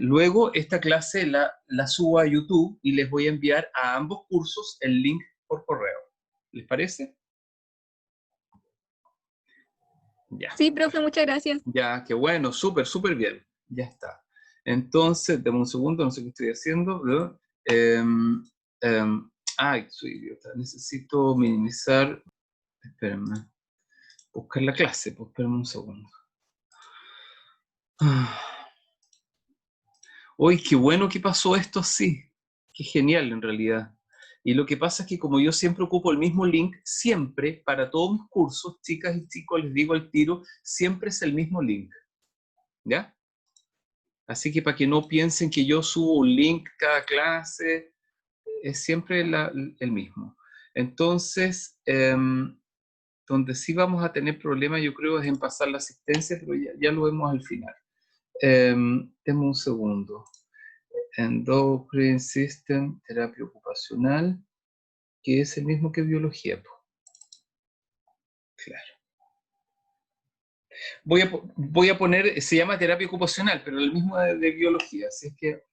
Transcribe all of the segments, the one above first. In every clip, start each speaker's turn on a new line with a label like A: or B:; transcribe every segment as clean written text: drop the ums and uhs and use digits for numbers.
A: Luego esta clase la subo a YouTube y les voy a enviar a ambos cursos el link por correo. ¿Les parece? Ya.
B: Sí, profe, muchas gracias.
A: Ya, qué bueno, súper, súper bien. Ya está. Entonces, dame un segundo, no sé qué estoy haciendo. ¿No? Ay, soy idiota. Necesito minimizar. Espérenme. Buscar la clase, pues espérenme un segundo. Uy, qué bueno que pasó esto así. Qué genial en realidad. Y lo que pasa es que como yo siempre ocupo el mismo link, siempre, para todos mis cursos, chicas y chicos, les digo al tiro, siempre es el mismo link. ¿Ya? Así que para que no piensen que yo subo un link cada clase, es siempre el mismo. Entonces, donde sí vamos a tener problemas, yo creo, es en pasar la asistencia, pero ya lo vemos al final. Denme un segundo. Endocrine System, terapia ocupacional, que es el mismo que biología. Claro. Voy a poner, se llama terapia ocupacional, pero el mismo de biología, así es que...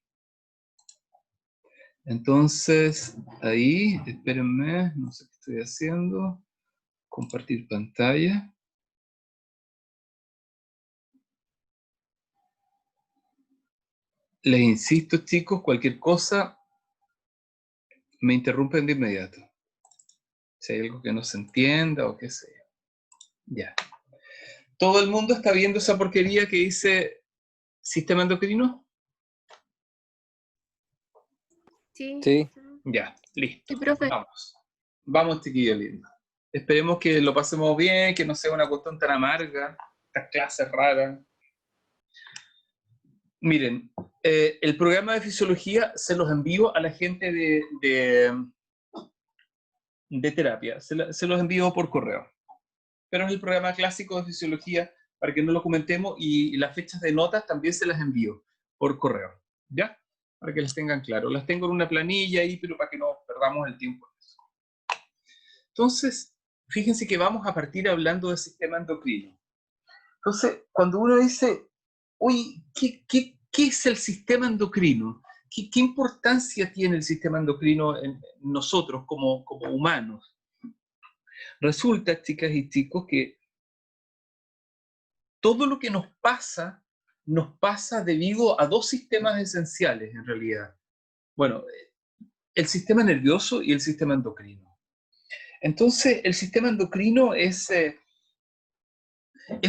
A: Entonces, ahí, espérenme, no sé qué estoy haciendo. Compartir pantalla. Les insisto, chicos, cualquier cosa, me interrumpen de inmediato. Si hay algo que no se entienda o qué sé yo. Ya. ¿Todo el mundo está viendo esa porquería que dice sistema endocrino?
B: Sí.
C: Sí.
A: Ya, listo.
B: Sí, profe.
A: Vamos. Vamos, chiquillos lindos. Esperemos que lo pasemos bien, que no sea una cuestión tan amarga, estas clases raras. Miren, el programa de fisiología se los envío a la gente de terapia, se los envío por correo. Pero es el programa clásico de fisiología para que no lo comentemos y las fechas de notas también se las envío por correo, ¿ya? Para que las tengan claro. Las tengo en una planilla ahí, pero para que no perdamos el tiempo en eso. Entonces, fíjense que vamos a partir hablando del sistema endocrino. Entonces, cuando uno dice, oye, ¿qué es el sistema endocrino? ¿Qué importancia tiene el sistema endocrino en nosotros como humanos? Resulta, chicas y chicos, que todo lo que nos pasa debido a dos sistemas esenciales, en realidad. Bueno, el sistema nervioso y el sistema endocrino. Entonces, el sistema endocrino es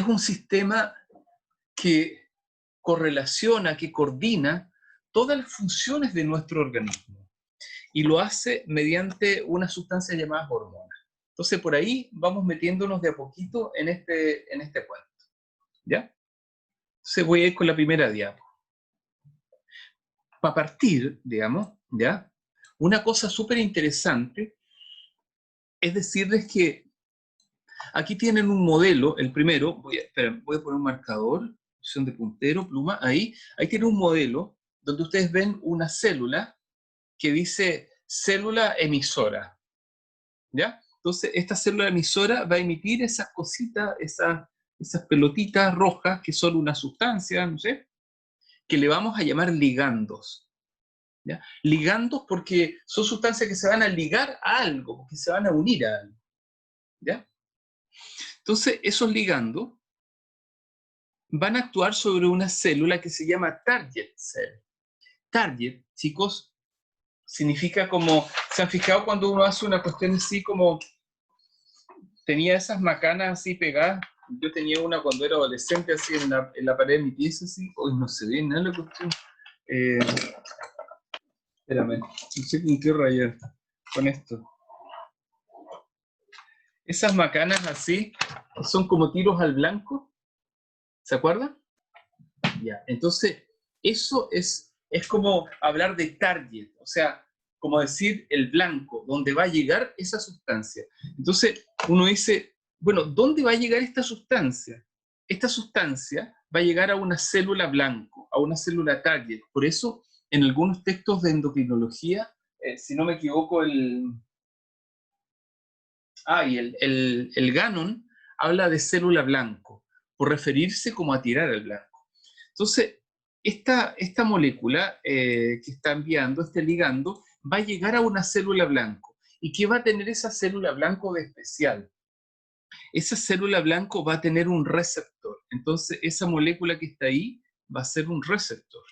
A: un sistema que correlaciona, que coordina todas las funciones de nuestro organismo y lo hace mediante una sustancia llamada hormona. Entonces, por ahí vamos metiéndonos de a poquito en este cuento. ¿Ya? Entonces voy a ir con la primera diapo. Para partir, digamos, ¿ya? Una cosa súper interesante es decirles que aquí tienen un modelo, el primero, voy a poner un marcador, opción de puntero, pluma, ahí tiene un modelo donde ustedes ven una célula que dice célula emisora, ¿ya? Entonces esta célula emisora va a emitir esas cositas, esas pelotitas rojas que son una sustancia, no sé, que le vamos a llamar ligandos. ¿Ya? Ligandos porque son sustancias que se van a ligar a algo, que se van a unir a algo. ¿Ya? Entonces, esos ligandos van a actuar sobre una célula que se llama target cell. Target, chicos, significa como, ¿se han fijado cuando uno hace una cuestión así como, tenía esas macanas así pegadas? Yo tenía una cuando era adolescente así en la pared de mi pieza así, hoy no se ve nada la cuestión. Espérame, no sé con qué rayar con esto. Esas macanas así son como tiros al blanco, ¿se acuerdan? Ya, entonces eso es como hablar de target, o sea, como decir el blanco, donde va a llegar esa sustancia. Entonces uno dice, bueno, ¿dónde va a llegar esta sustancia? Esta sustancia va a llegar a una célula blanco, a una célula target. Por eso, en algunos textos de endocrinología, si no me equivoco, el Gannon habla de célula blanco, por referirse como a tirar al blanco. Entonces, esta molécula que está enviando, este ligando, va a llegar a una célula blanco. ¿Y qué va a tener esa célula blanco de especial? Esa célula blanco va a tener un receptor. Entonces, esa molécula que está ahí va a ser un receptor.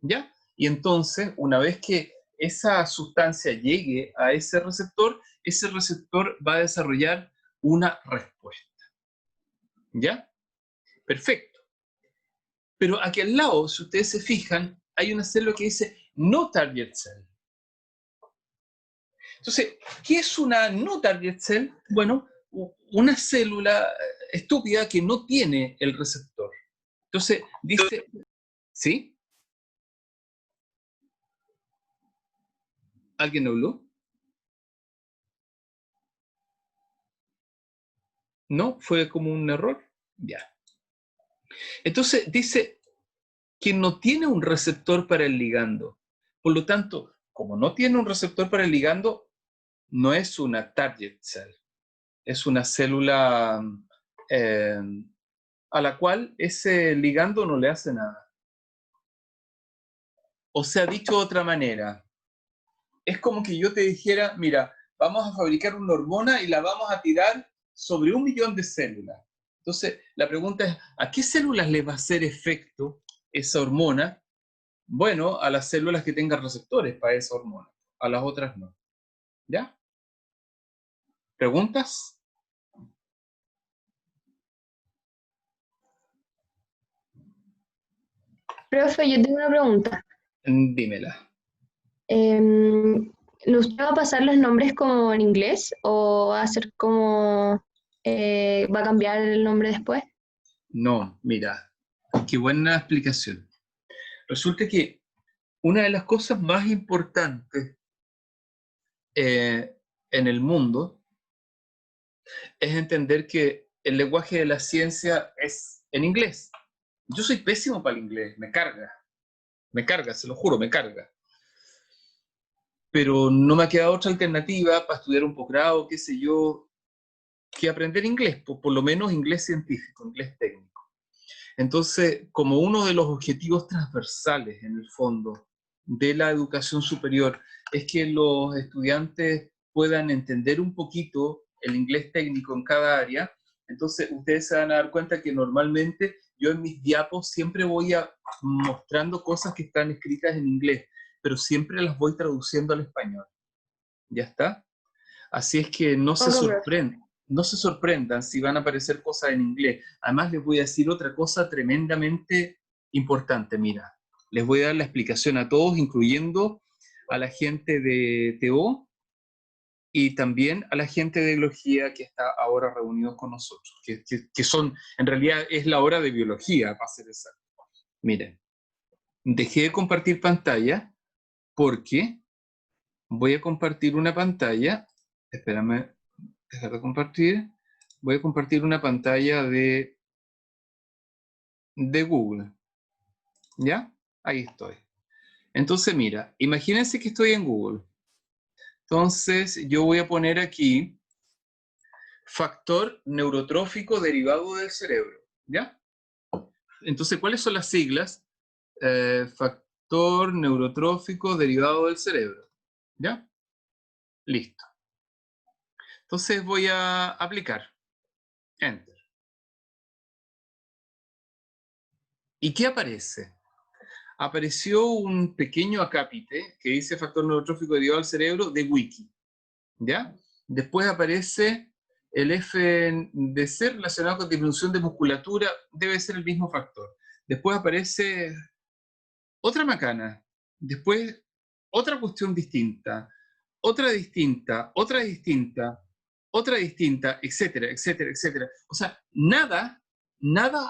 A: ¿Ya? Y entonces, una vez que esa sustancia llegue a ese receptor va a desarrollar una respuesta. ¿Ya? Perfecto. Pero aquí al lado, si ustedes se fijan, hay una célula que dice no target cell. Entonces, ¿qué es una no target cell? Bueno, una célula estúpida que no tiene el receptor. Entonces, dice, ¿sí? ¿Alguien habló? ¿No? ¿Fue como un error? Ya. Entonces, dice que no tiene un receptor para el ligando. Por lo tanto, como no tiene un receptor para el ligando, no es una target cell. Es una célula a la cual ese ligando no le hace nada. O sea, dicho de otra manera, es como que yo te dijera, mira, vamos a fabricar una hormona y la vamos a tirar sobre 1.000.000 de células. Entonces, la pregunta es, ¿a qué células le va a hacer efecto esa hormona? Bueno, a las células que tengan receptores para esa hormona, a las otras no. ¿Ya? ¿Preguntas?
C: Profe, yo tengo una pregunta.
A: Dímela.
C: ¿Usted va a pasar los nombres como en inglés o va a ser como va a cambiar el nombre después?
A: No, mira, qué buena explicación. Resulta que una de las cosas más importantes en el mundo es entender que el lenguaje de la ciencia es en inglés. Yo soy pésimo para el inglés, me carga, se lo juro, me carga. Pero no me ha quedado otra alternativa para estudiar un posgrado, qué sé yo, que aprender inglés, por lo menos inglés científico, inglés técnico. Entonces, como uno de los objetivos transversales, en el fondo, de la educación superior, es que los estudiantes puedan entender un poquito el inglés técnico en cada área, entonces ustedes se van a dar cuenta que normalmente yo en mis diapos siempre voy mostrando cosas que están escritas en inglés, pero siempre las voy traduciendo al español. ¿Ya está? Así es que no se sorprendan si van a aparecer cosas en inglés. Además les voy a decir otra cosa tremendamente importante. Mira, les voy a dar la explicación a todos, incluyendo a la gente de TO y también a la gente de biología que está ahora reunidos con nosotros, que son, en realidad es la hora de biología, para ser exacto. Miren, dejé de compartir pantalla porque voy a compartir una pantalla. Espérame, dejar de compartir. Voy a compartir una pantalla de Google. ¿Ya? Ahí estoy. Entonces, mira, imagínense que estoy en Google. Entonces, yo voy a poner aquí factor neurotrófico derivado del cerebro. ¿Ya? Entonces, ¿cuáles son las siglas? Factor neurotrófico derivado del cerebro. ¿Ya? Listo. Entonces voy a aplicar. Enter. ¿Y qué aparece? Apareció un pequeño acápite que dice factor neurotrófico derivado del cerebro de Wiki. ¿Ya? Después aparece el FDC relacionado con disminución de musculatura, debe ser el mismo factor. Después aparece otra macana. Después otra cuestión distinta. Otra distinta, otra distinta, otra distinta, etcétera, etcétera, etcétera. O sea, nada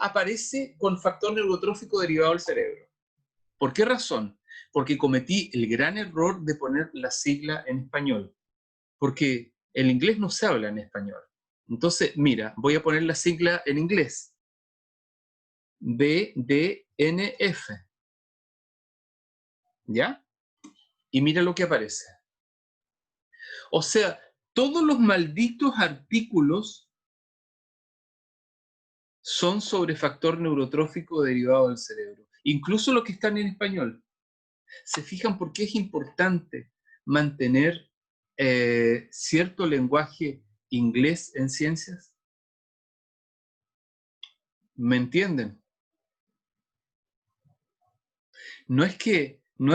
A: aparece con factor neurotrófico derivado del cerebro. ¿Por qué razón? Porque cometí el gran error de poner la sigla en español. Porque el inglés no se habla en español. Entonces, mira, voy a poner la sigla en inglés. BDNF. ¿Ya? Y mira lo que aparece. O sea, todos los malditos artículos son sobre factor neurotrófico derivado del cerebro. incluso los que están en español. ¿Se fijan por qué es importante mantener cierto lenguaje inglés en ciencias? ¿Me entienden? No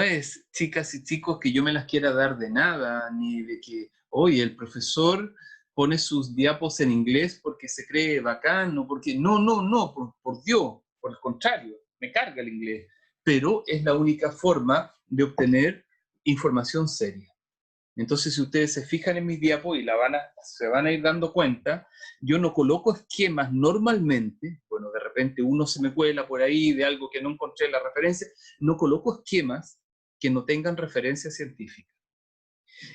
A: es, chicas y chicos, que yo me las quiera dar de nada, ni de que, oye, el profesor pone sus diapos en inglés porque se cree bacán, o porque... No, por Dios, por el contrario, me carga el inglés. Pero es la única forma de obtener información seria. Entonces, si ustedes se fijan en mis diapos y se van a ir dando cuenta, yo no coloco esquemas normalmente, bueno, de repente uno se me cuela por ahí de algo que no encontré la referencia, no coloco esquemas que no tengan referencia científica.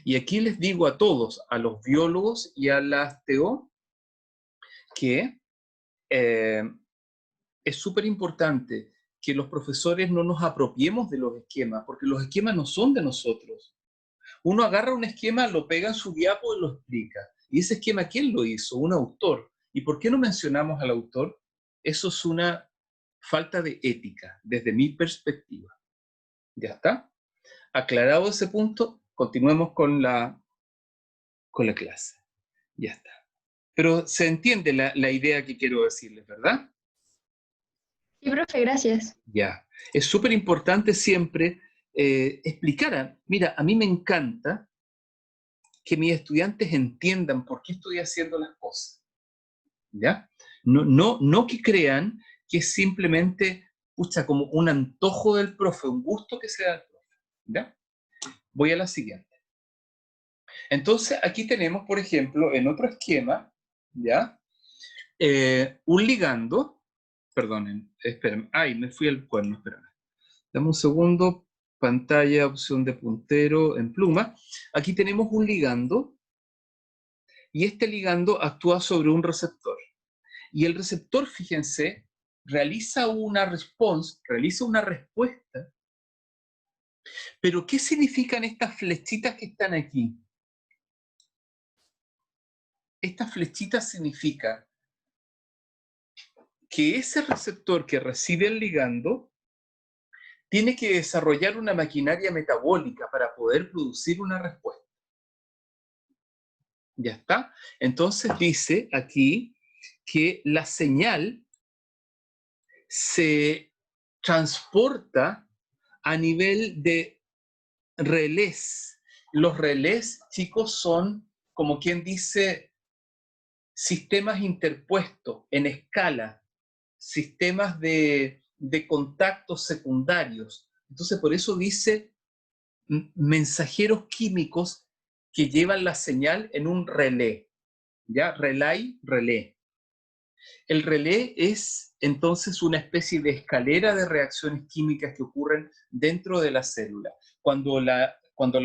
A: Y aquí les digo a todos, a los biólogos y a las TO, que es súper importante que los profesores no nos apropiemos de los esquemas, porque los esquemas no son de nosotros. Uno agarra un esquema, lo pega en su diapo y lo explica. ¿Y ese esquema quién lo hizo? Un autor. ¿Y por qué no mencionamos al autor? Eso es una falta de ética, desde mi perspectiva. ¿Ya está? Aclarado ese punto, continuemos con la clase. Ya está. Pero se entiende la idea que quiero decirles, ¿verdad?
C: Sí, profe, gracias.
A: Ya. Es súper importante siempre explicar. Mira, a mí me encanta que mis estudiantes entiendan por qué estoy haciendo las cosas. ¿Ya? No que crean que es simplemente, pucha, como un antojo del profe, un gusto que se da al profe. ¿Ya? Voy a la siguiente. Entonces, aquí tenemos, por ejemplo, en otro esquema, ¿ya? Un ligando, perdonen, esperen, ay, me fui al cuerno, esperen. Dame un segundo, pantalla, opción de puntero en pluma. Aquí tenemos un ligando, y este ligando actúa sobre un receptor. Y el receptor, fíjense, realiza una respuesta. Pero, ¿qué significan estas flechitas que están aquí? Estas flechitas significan que ese receptor que recibe el ligando tiene que desarrollar una maquinaria metabólica para poder producir una respuesta. ¿Ya está? Entonces dice aquí que la señal se transporta a nivel de relés. Los relés, chicos, son, como quien dice, sistemas interpuestos en escala, sistemas de contactos secundarios. Entonces, por eso dice mensajeros químicos que llevan la señal en un relé. ¿Ya? Relay, relé. El relé es entonces una especie de escalera de reacciones químicas que ocurren dentro de la célula. Cuando la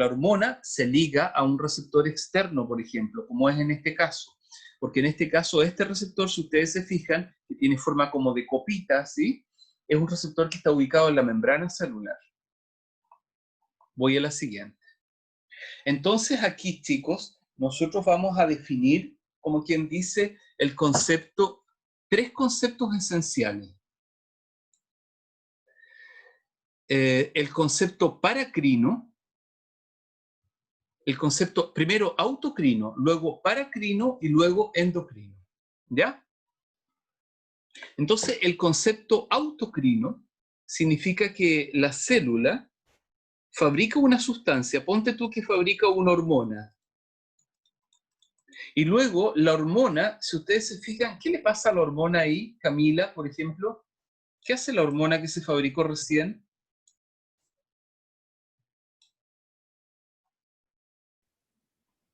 A: hormona se liga a un receptor externo, por ejemplo, como es en este caso. Porque en este caso, este receptor, si ustedes se fijan, que tiene forma como de copita, ¿sí? Es un receptor que está ubicado en la membrana celular. Voy a la siguiente. Entonces aquí, chicos, nosotros vamos a definir, como quien dice, el concepto, tres conceptos esenciales. El concepto paracrino, el concepto primero autocrino, luego paracrino y luego endocrino. ¿Ya? Entonces, el concepto autocrino significa que la célula fabrica una sustancia, ponte tú que fabrica una hormona. Y luego la hormona, si ustedes se fijan, ¿qué le pasa a la hormona ahí, Camila, por ejemplo? ¿Qué hace la hormona que se fabricó recién?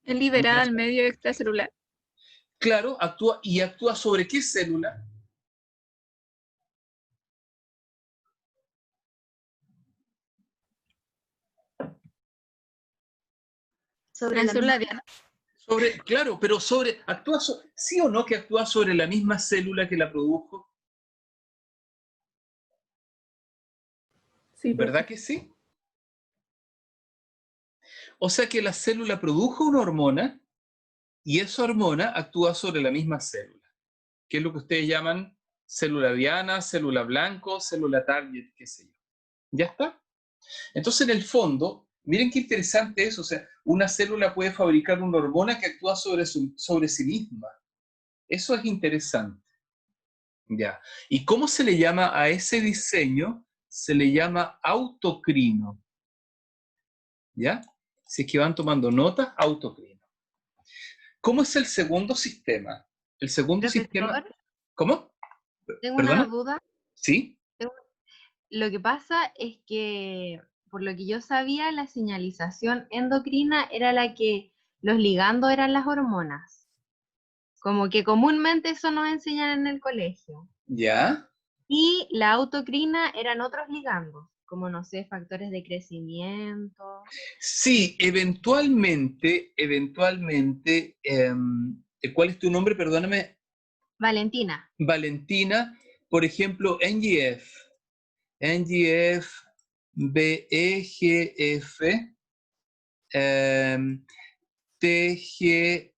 B: Es liberada al medio extracelular.
A: Claro, actúa sobre qué célula.
B: Sobre la célula diana.
A: Claro, pero ¿sí o no que actúa sobre la misma célula que la produjo?
B: Sí,
A: ¿Verdad que sí? O sea que la célula produjo una hormona y esa hormona actúa sobre la misma célula, que es lo que ustedes llaman Célula diana, célula blanco, célula target, qué sé yo. ¿Ya está? Entonces, en el fondo, miren qué interesante es, o sea, una célula puede fabricar una hormona que actúa sobre sí misma. Eso es interesante. Ya. ¿Y cómo se le llama a ese diseño? Se le llama autocrino. ¿Ya? Si es que van tomando notas, autocrino. ¿Cómo es el segundo sistema? El segundo sistema...
D: Profesor,
A: ¿Cómo?
D: tengo una
A: ¿Perdona?
D: duda.
A: ¿Sí?
D: Lo que pasa es que, por lo que yo sabía, la señalización endocrina era la que los ligandos eran las hormonas. Como que comúnmente eso nos enseñan en el colegio.
A: ¿Ya?
D: Y la autocrina eran otros ligandos, como no sé, factores de crecimiento.
A: Sí, eventualmente, ¿cuál es tu nombre? Perdóname.
D: Valentina.
A: Valentina, por ejemplo, NGF, BEGF, TGF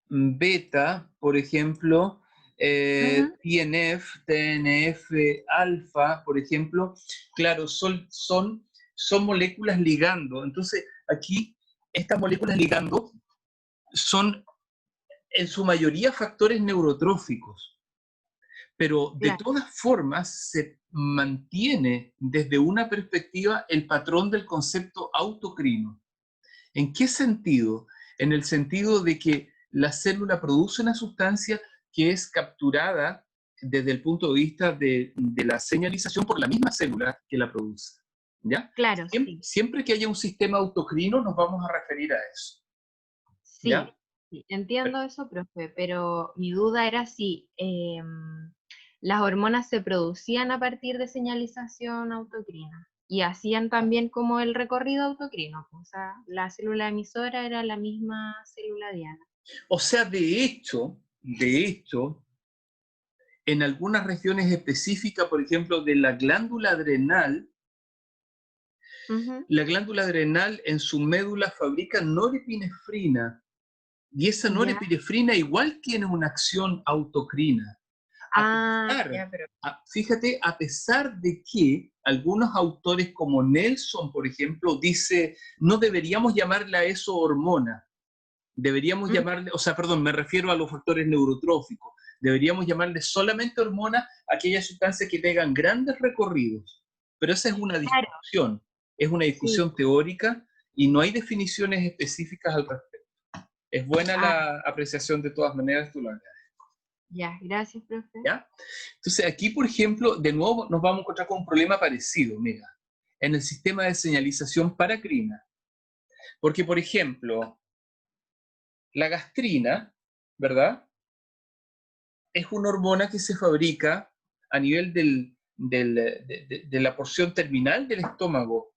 A: beta, por ejemplo,
D: Ujú.
A: TNF alfa, por ejemplo, claro, son moléculas ligando. Entonces, aquí, estas moléculas ligando son en su mayoría factores neurotróficos, pero de
D: Claro.
A: todas formas se mantiene desde una perspectiva el patrón del concepto autocrino. ¿En qué sentido? En el sentido de que la célula produce una sustancia que es capturada desde el punto de vista de la señalización por la misma célula que la produce. ¿Ya?
D: Claro, sí.
A: Siempre que haya un sistema autocrino nos vamos a referir a eso.
D: Sí,
A: ¿Ya?
D: sí, entiendo eso, profe, pero mi duda era si las hormonas se producían a partir de señalización autocrina y hacían también como el recorrido autocrino, o sea, la célula emisora era la misma célula diana.
A: O sea, de hecho, en algunas regiones específicas, por ejemplo, de la glándula adrenal,
D: Ujú.
A: la glándula adrenal en su médula fabrica norepinefrina, y esa
D: Ya.
A: norepinefrina igual tiene una acción autocrina.
D: Ya, pero
A: Fíjate, a pesar de que algunos autores como Nelson, por ejemplo, dice, no deberíamos llamarle a eso hormona, deberíamos llamarle, o sea, perdón, me refiero a los factores neurotróficos, deberíamos llamarle solamente hormona a aquellas sustancias que tengan grandes recorridos. Pero esa
D: claro,
A: es una
D: sí.
A: discusión teórica y no hay definiciones específicas al respecto. Es buena
D: Ah,
A: la apreciación de todas maneras, tú lo agregas,
D: ya, gracias, profe.
A: ¿ya? Entonces aquí, por ejemplo, de nuevo nos vamos a encontrar con un problema parecido, mira, en el sistema de señalización paracrina. Porque, por ejemplo, la gastrina, ¿verdad? Es una hormona que se fabrica a nivel de la porción terminal del estómago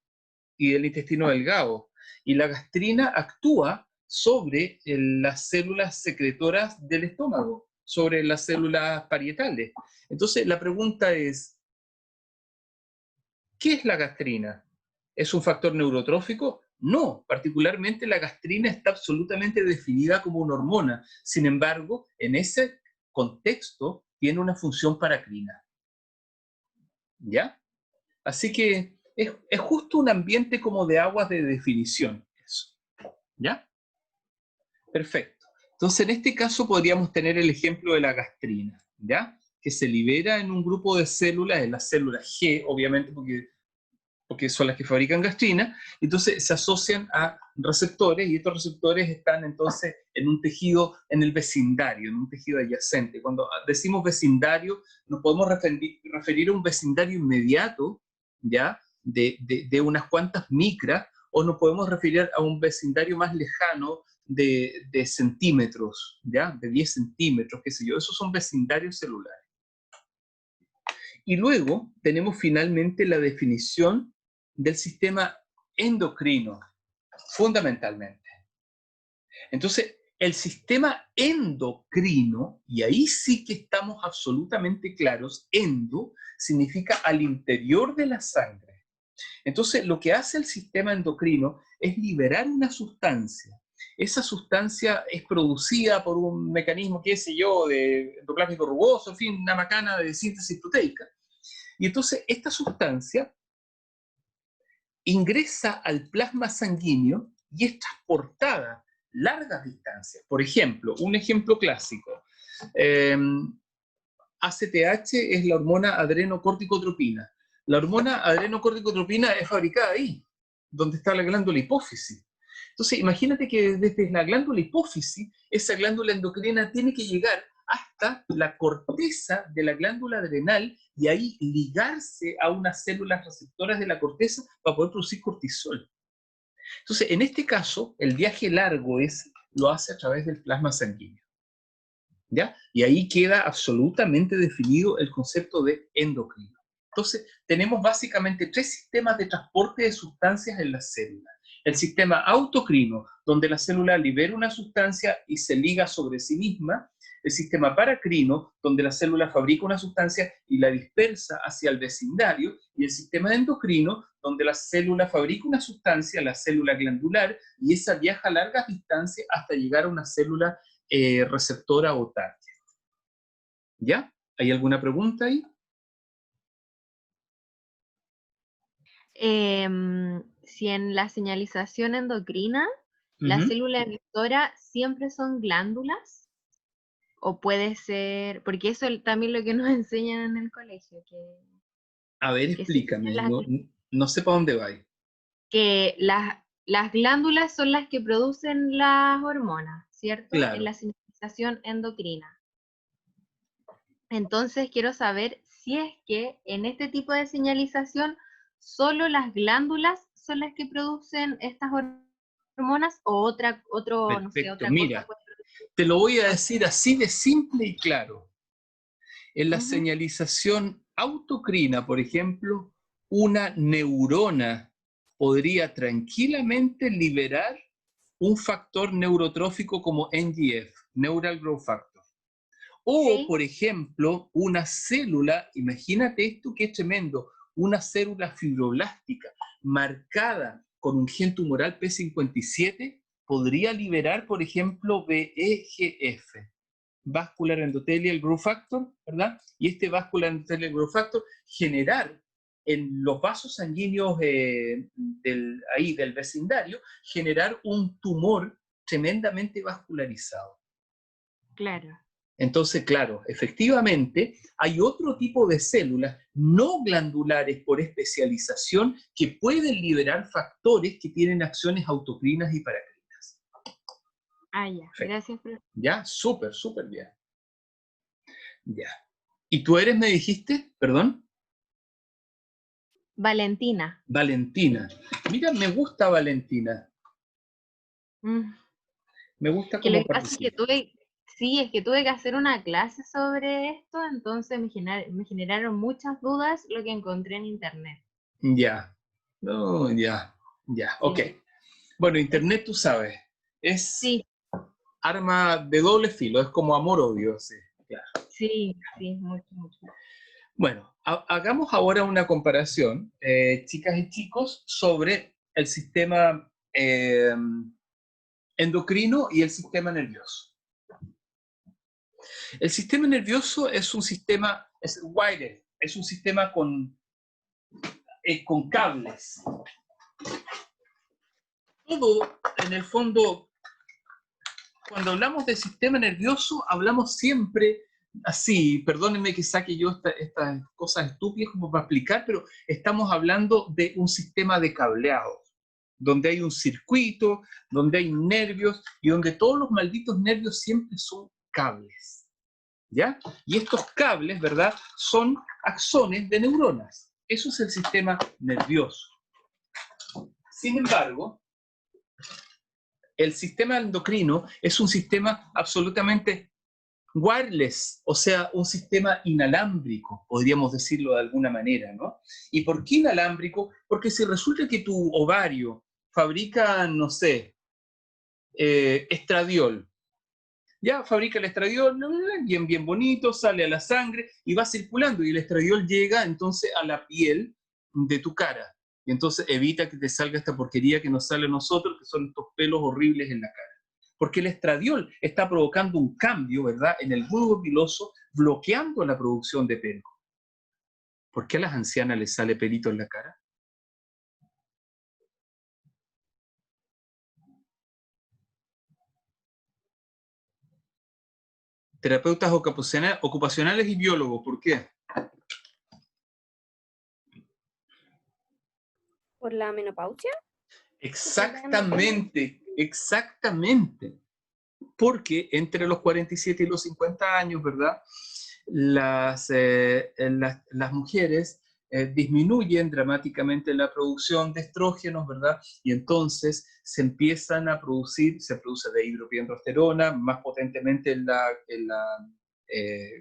A: y del intestino delgado. Y la gastrina actúa sobre las células secretoras del estómago, sobre las células parietales. Entonces, la pregunta es, ¿qué es la gastrina? ¿Es un factor neurotrófico? No, particularmente la gastrina está absolutamente definida como una hormona. Sin embargo, en ese contexto tiene una función paracrina. ¿Ya? Así que es justo un ambiente como de aguas de definición. Eso. ¿Ya? Perfecto. Entonces, en este caso podríamos tener el ejemplo de la gastrina, ¿ya? Que se libera en un grupo de células, en las células G, obviamente, porque son las que fabrican gastrina, entonces se asocian a receptores y estos receptores están entonces en un tejido en el vecindario, en un tejido adyacente. Cuando decimos vecindario, nos podemos referir a un vecindario inmediato, ¿ya? De unas cuantas micras, o nos podemos referir a un vecindario más lejano de centímetros, ¿ya? De 10 centímetros, qué sé yo. Esos son vecindarios celulares. Y luego tenemos finalmente la definición del sistema endocrino, fundamentalmente. Entonces, el sistema endocrino, y ahí sí que estamos absolutamente claros, endo significa al interior de la sangre. Entonces, lo que hace el sistema endocrino es liberar una sustancia. esa sustancia es producida por un mecanismo, qué sé yo, de endoplásmico rugoso, en fin, una macana de síntesis proteica. Y entonces esta sustancia ingresa al plasma sanguíneo y es transportada largas distancias. Por ejemplo, un ejemplo clásico. ACTH es la hormona adrenocorticotropina. La hormona adrenocorticotropina es fabricada ahí, donde está la glándula hipófisis. Entonces, imagínate que desde la glándula hipófisis, esa glándula endocrina tiene que llegar hasta la corteza de la glándula adrenal y ahí ligarse a unas células receptoras de la corteza para poder producir cortisol. Entonces, en este caso, el viaje largo lo hace a través del plasma sanguíneo. ¿Ya? Y ahí queda absolutamente definido el concepto de endocrino. Entonces, tenemos básicamente 3 sistemas de transporte de sustancias en las células. El sistema autocrino, donde la célula libera una sustancia y se liga sobre sí misma. El sistema paracrino, donde la célula fabrica una sustancia y la dispersa hacia el vecindario. Y el sistema endocrino, donde la célula fabrica una sustancia, la célula glandular, y esa viaja a largas distancias hasta llegar a una célula receptora o target. ¿Ya? ¿Hay alguna pregunta ahí?
D: Si en la señalización endocrina, la célula emisora siempre son glándulas, o puede ser, porque eso también lo que nos enseñan en el colegio.
A: A ver, explícame, no sé para dónde va.
D: Que las glándulas son las que producen las hormonas, ¿cierto?
A: Claro.
D: En la señalización endocrina. Entonces quiero saber si es que en este tipo de señalización solo las glándulas son las que producen estas hormonas o otra cosa.
A: Mira, te lo voy a decir así de simple y claro. En la señalización autocrina, por ejemplo, una neurona podría tranquilamente liberar un factor neurotrófico como NGF, Neural Growth Factor. O, ¿sí? Por ejemplo, una célula, imagínate esto que es tremendo, una célula fibroblástica marcada con un gen tumoral P57 podría liberar, por ejemplo, VEGF, Vascular Endothelial Growth Factor, ¿verdad? Y este Vascular Endothelial Growth Factor generar en los vasos sanguíneos del vecindario, generar un tumor tremendamente vascularizado.
D: Claro.
A: Entonces, claro, efectivamente, hay otro tipo de células no glandulares por especialización que pueden liberar factores que tienen acciones autocrinas y paracrinas.
D: Ah, ya. Gracias, profe.
A: Ya, súper, súper bien. Ya. ¿Y tú eres, me dijiste? ¿Perdón?
D: Valentina.
A: Valentina. Mira, me gusta Valentina. Me gusta
D: que
A: cómo
D: lo que pasa es que tuve que hacer una clase sobre esto, entonces me generaron muchas dudas lo que encontré en internet.
A: Ya. No, ya. Ya, sí. Ok. Bueno, internet, tú sabes, es arma de doble filo, es como amor-odio. Sí, claro.
D: Sí, mucho, mucho.
A: Bueno, hagamos ahora una comparación, chicas y chicos, sobre el sistema endocrino y el sistema nervioso. El sistema nervioso es un sistema, es wired, es un sistema con cables. Todo, en el fondo, cuando hablamos del sistema nervioso, hablamos siempre así, perdónenme que saque yo estas cosas estúpidas como para explicar, pero estamos hablando de un sistema de cableado, donde hay un circuito, donde hay nervios y donde todos los malditos nervios siempre son cables. ¿Ya? Y estos cables, ¿verdad?, son axones de neuronas. Eso es el sistema nervioso. Sin embargo, el sistema endocrino es un sistema absolutamente wireless, o sea, un sistema inalámbrico, podríamos decirlo de alguna manera, ¿no? ¿Y por qué inalámbrico? Porque si resulta que tu ovario fabrica, no sé, estradiol, ya fabrica el estradiol, bien, bien bonito, sale a la sangre y va circulando, y el estradiol llega entonces a la piel de tu cara, y entonces evita que te salga esta porquería que nos sale a nosotros, que son estos pelos horribles en la cara. Porque el estradiol está provocando un cambio, ¿verdad?, en el bulbo piloso, bloqueando la producción de pelo. ¿Por qué a las ancianas les sale pelito en la cara? Terapeutas ocupacionales y biólogos, ¿por qué?
E: ¿Por la menopausia?
A: Exactamente, exactamente. Porque entre los 47 y los 50 años, ¿verdad?, las mujeres disminuyen dramáticamente la producción de estrógenos, ¿verdad? Y entonces se empiezan a producir, se produce dihidropiandrosterona, más potentemente en la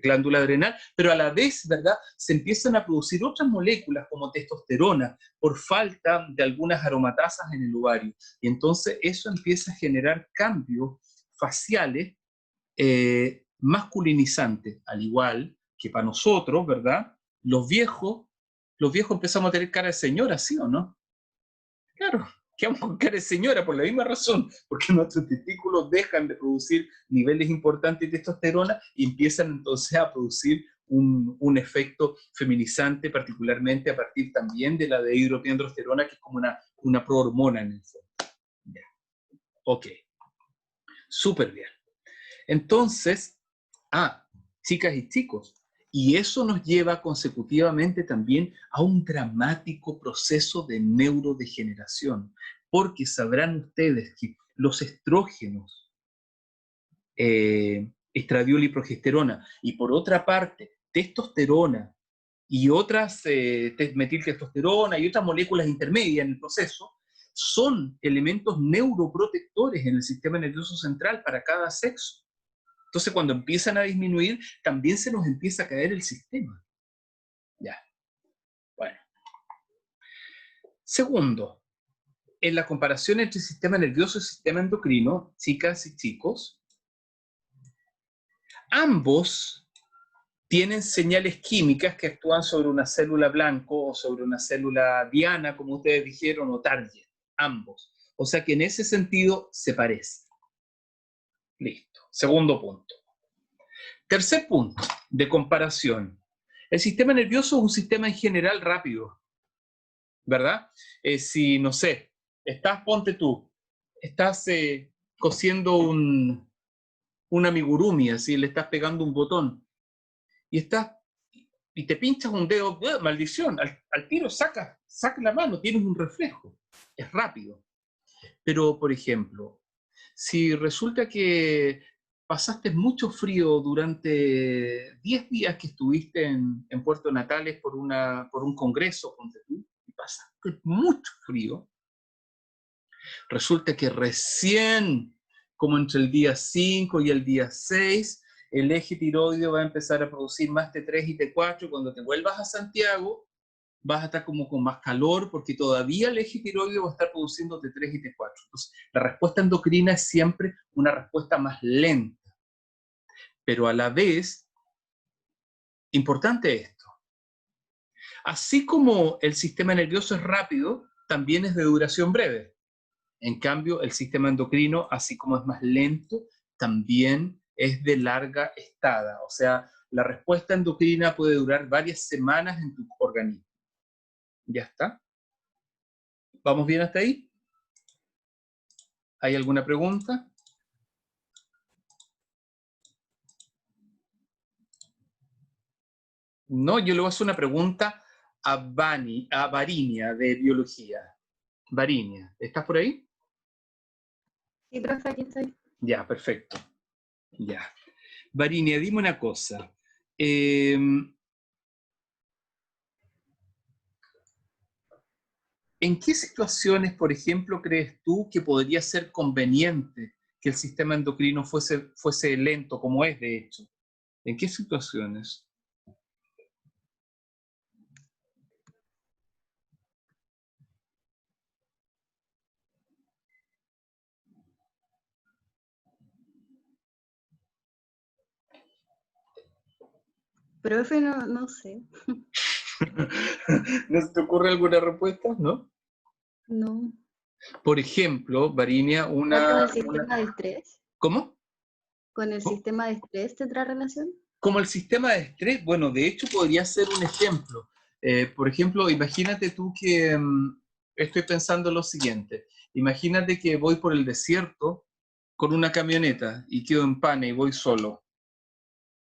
A: glándula adrenal, pero a la vez, ¿verdad?, se empiezan a producir otras moléculas como testosterona por falta de algunas aromatasas en el ovario. Y entonces eso empieza a generar cambios faciales masculinizantes, al igual que para nosotros, ¿verdad? Los viejos empezamos a tener cara de señora, ¿sí o no? Claro, quedamos con cara de señora por la misma razón, porque nuestros testículos dejan de producir niveles importantes de testosterona y empiezan entonces a producir un efecto feminizante, particularmente a partir también de la dihidropiandrosterona, que es como una prohormona en el fondo. Ya. Ok, súper bien. Entonces, chicas y chicos, y eso nos lleva consecutivamente también a un dramático proceso de neurodegeneración, porque sabrán ustedes que los estrógenos, estradiol y progesterona, y por otra parte, testosterona y otras, metiltestosterona y otras moléculas intermedias en el proceso, son elementos neuroprotectores en el sistema nervioso central para cada sexo. Entonces, cuando empiezan a disminuir, también se nos empieza a caer el sistema. Ya. Bueno. Segundo, en la comparación entre sistema nervioso y sistema endocrino, chicas y chicos, ambos tienen señales químicas que actúan sobre una célula blanco o sobre una célula diana, como ustedes dijeron, o target. Ambos. O sea que en ese sentido se parecen. Listo. Segundo punto. Tercer punto de comparación. El sistema nervioso es un sistema en general rápido, ¿verdad? Si, no sé, ponte tú, estás cosiendo un amigurumi, así, le estás pegando un botón, y te pinchas un dedo, maldición, al tiro saca la mano, tienes un reflejo, es rápido. Pero, por ejemplo, si resulta que pasaste mucho frío durante 10 días que estuviste en Puerto Natales por un congreso, ponte tú, y pasaste mucho frío, resulta que recién, como entre el día 5 y el día 6, el eje tiroideo va a empezar a producir más T3 y T4. Cuando te vuelvas a Santiago, vas a estar como con más calor, porque todavía el eje tiroideo va a estar produciendo T3 y T4. Entonces, la respuesta endocrina es siempre una respuesta más lenta. Pero a la vez, importante esto, así como el sistema nervioso es rápido, también es de duración breve. En cambio, el sistema endocrino, así como es más lento, también es de larga estada. O sea, la respuesta endocrina puede durar varias semanas en tu organismo. ¿Ya está? ¿Vamos bien hasta ahí? ¿Hay alguna pregunta? No, yo le voy a hacer una pregunta a Varinia, de biología. Varinia, ¿estás por ahí?
E: Sí, profe, aquí estoy.
A: Ya, perfecto. Ya. Varinia, dime una cosa. ¿En qué situaciones, por ejemplo, crees tú que podría ser conveniente que el sistema endocrino fuese lento, como es de hecho? ¿En qué situaciones?
E: Profe, no sé.
A: ¿No se te ocurre alguna respuesta? ¿No?
E: No.
A: Por ejemplo, Varinia,
E: ¿Algo del sistema de estrés?
A: ¿Cómo?
E: ¿Con el sistema de estrés tendrá relación?
A: Como el sistema de estrés, bueno, de hecho podría ser un ejemplo. Por ejemplo, imagínate tú que, estoy pensando lo siguiente, imagínate que voy por el desierto con una camioneta y quedo en pana y voy solo.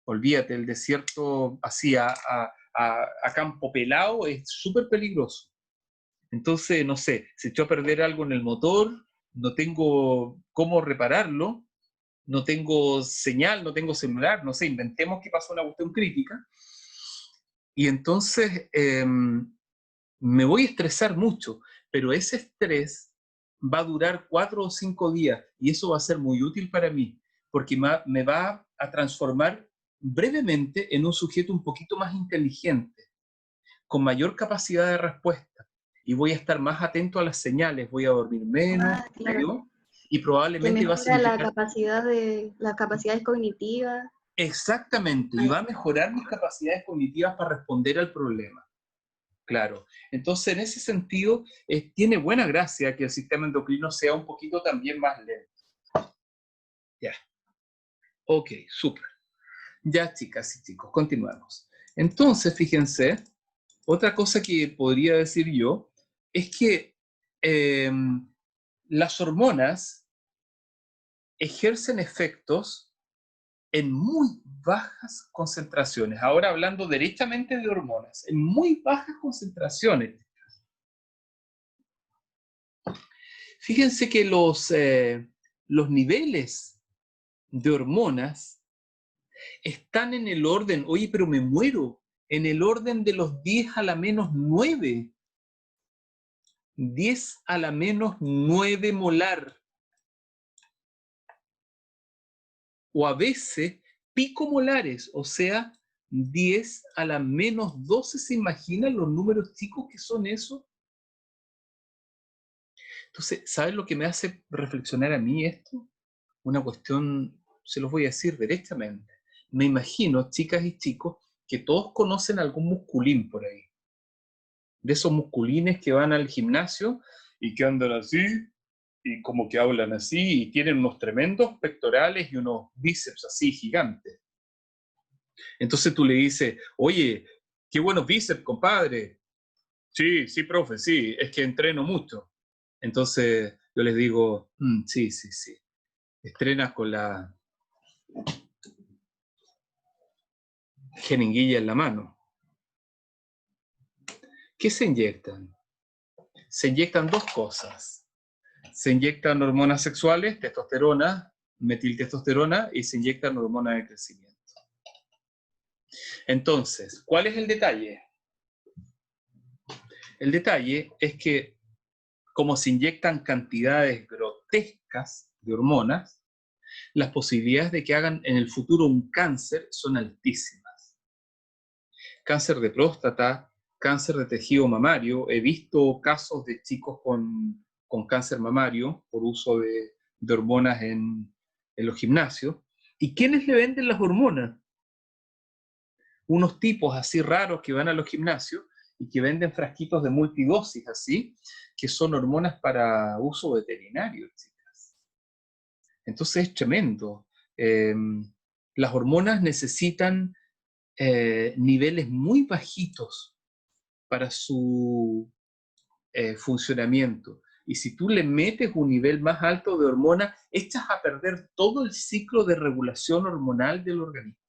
A: Olvídate, el desierto así a campo pelado es súper peligroso. Entonces, no sé, se echó a perder algo en el motor, no tengo cómo repararlo, no tengo señal, no tengo celular, no sé, inventemos que pasó una cuestión crítica. Y entonces me voy a estresar mucho, pero ese estrés va a durar 4 o 5 días y eso va a ser muy útil para mí, porque me va a transformar brevemente en un sujeto un poquito más inteligente, con mayor capacidad de respuesta, y voy a estar más atento a las señales, voy a dormir menos,
E: Claro.
A: y
E: Que
A: probablemente va a
E: mejora
A: significar...
E: las capacidades cognitivas.
A: Exactamente, y va a mejorar mis capacidades cognitivas para responder al problema. Claro. Entonces, en ese sentido, tiene buena gracia que el sistema endocrino sea un poquito también más lento. Ya. Ok, súper. Ya, chicas y chicos, continuamos. Entonces, fíjense, otra cosa que podría decir yo es que las hormonas ejercen efectos en muy bajas concentraciones. Ahora hablando directamente de hormonas, en muy bajas concentraciones. Fíjense que los niveles de hormonas están en el orden, oye, pero me muero, en el orden de los 10 a la menos 9. 10 a la menos 9 molar. O a veces picomolares, o sea, 10 a la menos 12. ¿Se imaginan los números chicos que son esos? Entonces, ¿sabes lo que me hace reflexionar a mí esto? Una cuestión, se los voy a decir directamente. Me imagino, chicas y chicos, que todos conocen algún musculín por ahí. De esos musculines que van al gimnasio y que andan así, y como que hablan así, y tienen unos tremendos pectorales y unos bíceps así gigantes. Entonces tú le dices, oye, qué buenos bíceps, compadre. Sí, sí, profe, sí, es que entreno mucho. Entonces yo les digo, sí, sí, sí. Estrenas con la jeringuilla en la mano. ¿Qué se inyectan? Se inyectan dos cosas. Se inyectan hormonas sexuales, testosterona, metiltestosterona, y se inyectan hormonas de crecimiento. Entonces, ¿cuál es el detalle? El detalle es que, como se inyectan cantidades grotescas de hormonas, las posibilidades de que hagan en el futuro un cáncer son altísimas. Cáncer de próstata, cáncer de tejido mamario. He visto casos de chicos con cáncer mamario por uso de hormonas en los gimnasios. ¿Y quiénes le venden las hormonas? Unos tipos así raros que van a los gimnasios y que venden frasquitos de multidosis así, que son hormonas para uso veterinario, chicas. Entonces es tremendo. Las hormonas necesitan niveles muy bajitos para su funcionamiento. Y si tú le metes un nivel más alto de hormona, echas a perder todo el ciclo de regulación hormonal del organismo.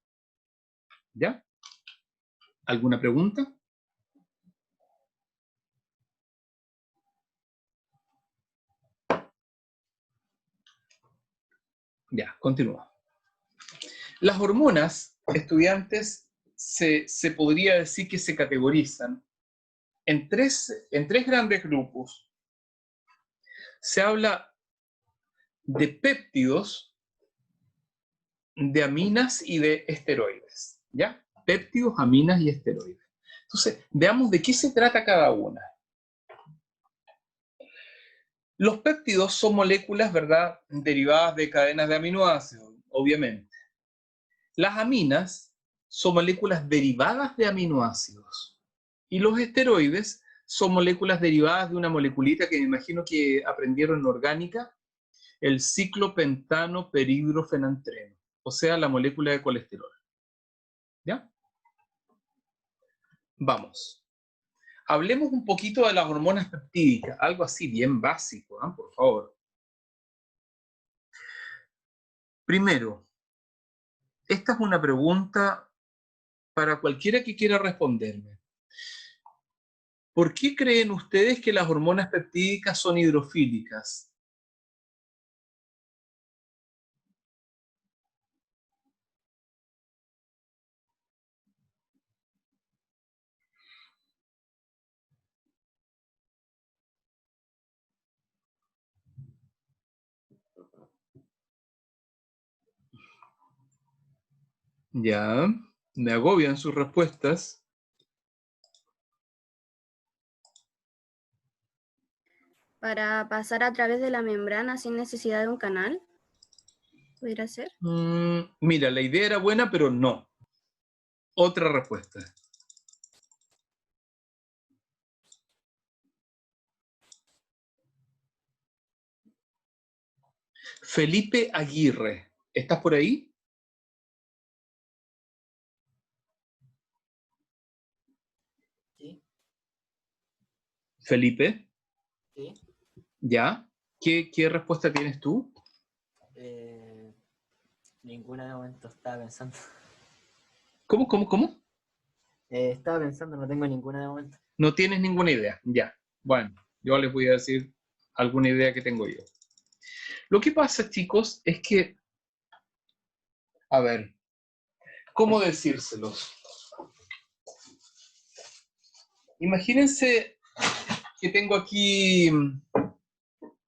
A: ¿Ya? ¿Alguna pregunta? Ya, continúa. Las hormonas, estudiantes, se podría decir que se categorizan en tres grandes grupos. Se habla de péptidos, de aminas y de esteroides. ¿Ya? Péptidos, aminas y esteroides. Entonces, veamos de qué se trata cada una. Los péptidos son moléculas, ¿verdad?, derivadas de cadenas de aminoácidos, obviamente. Las aminas son moléculas derivadas de aminoácidos. Y los esteroides son moléculas derivadas de una moleculita que me imagino que aprendieron en orgánica, el ciclopentano perhidrofenantreno, o sea, la molécula de colesterol. ¿Ya? Vamos. Hablemos un poquito de las hormonas peptídicas, algo así bien básico, ¿eh? Por favor. Primero, esta es una pregunta para cualquiera que quiera responderme. ¿Por qué creen ustedes que las hormonas peptídicas son hidrofílicas? Ya, me agobian sus respuestas.
E: Para pasar a través de la membrana sin necesidad de un canal, ¿podría ser?
A: Mira, la idea era buena, pero no. Otra respuesta. Felipe Aguirre, ¿estás por ahí?
F: Sí,
A: Felipe,
F: sí.
A: ¿ya? ¿Qué respuesta tienes tú?
F: Ninguna de momento, estaba pensando.
A: ¿Cómo?
F: Estaba pensando, no tengo ninguna de momento.
A: No tienes ninguna idea. Ya. Bueno, yo les voy a decir alguna idea que tengo yo. Lo que pasa, chicos, es que, a ver, ¿cómo decírselos? Imagínense que tengo aquí un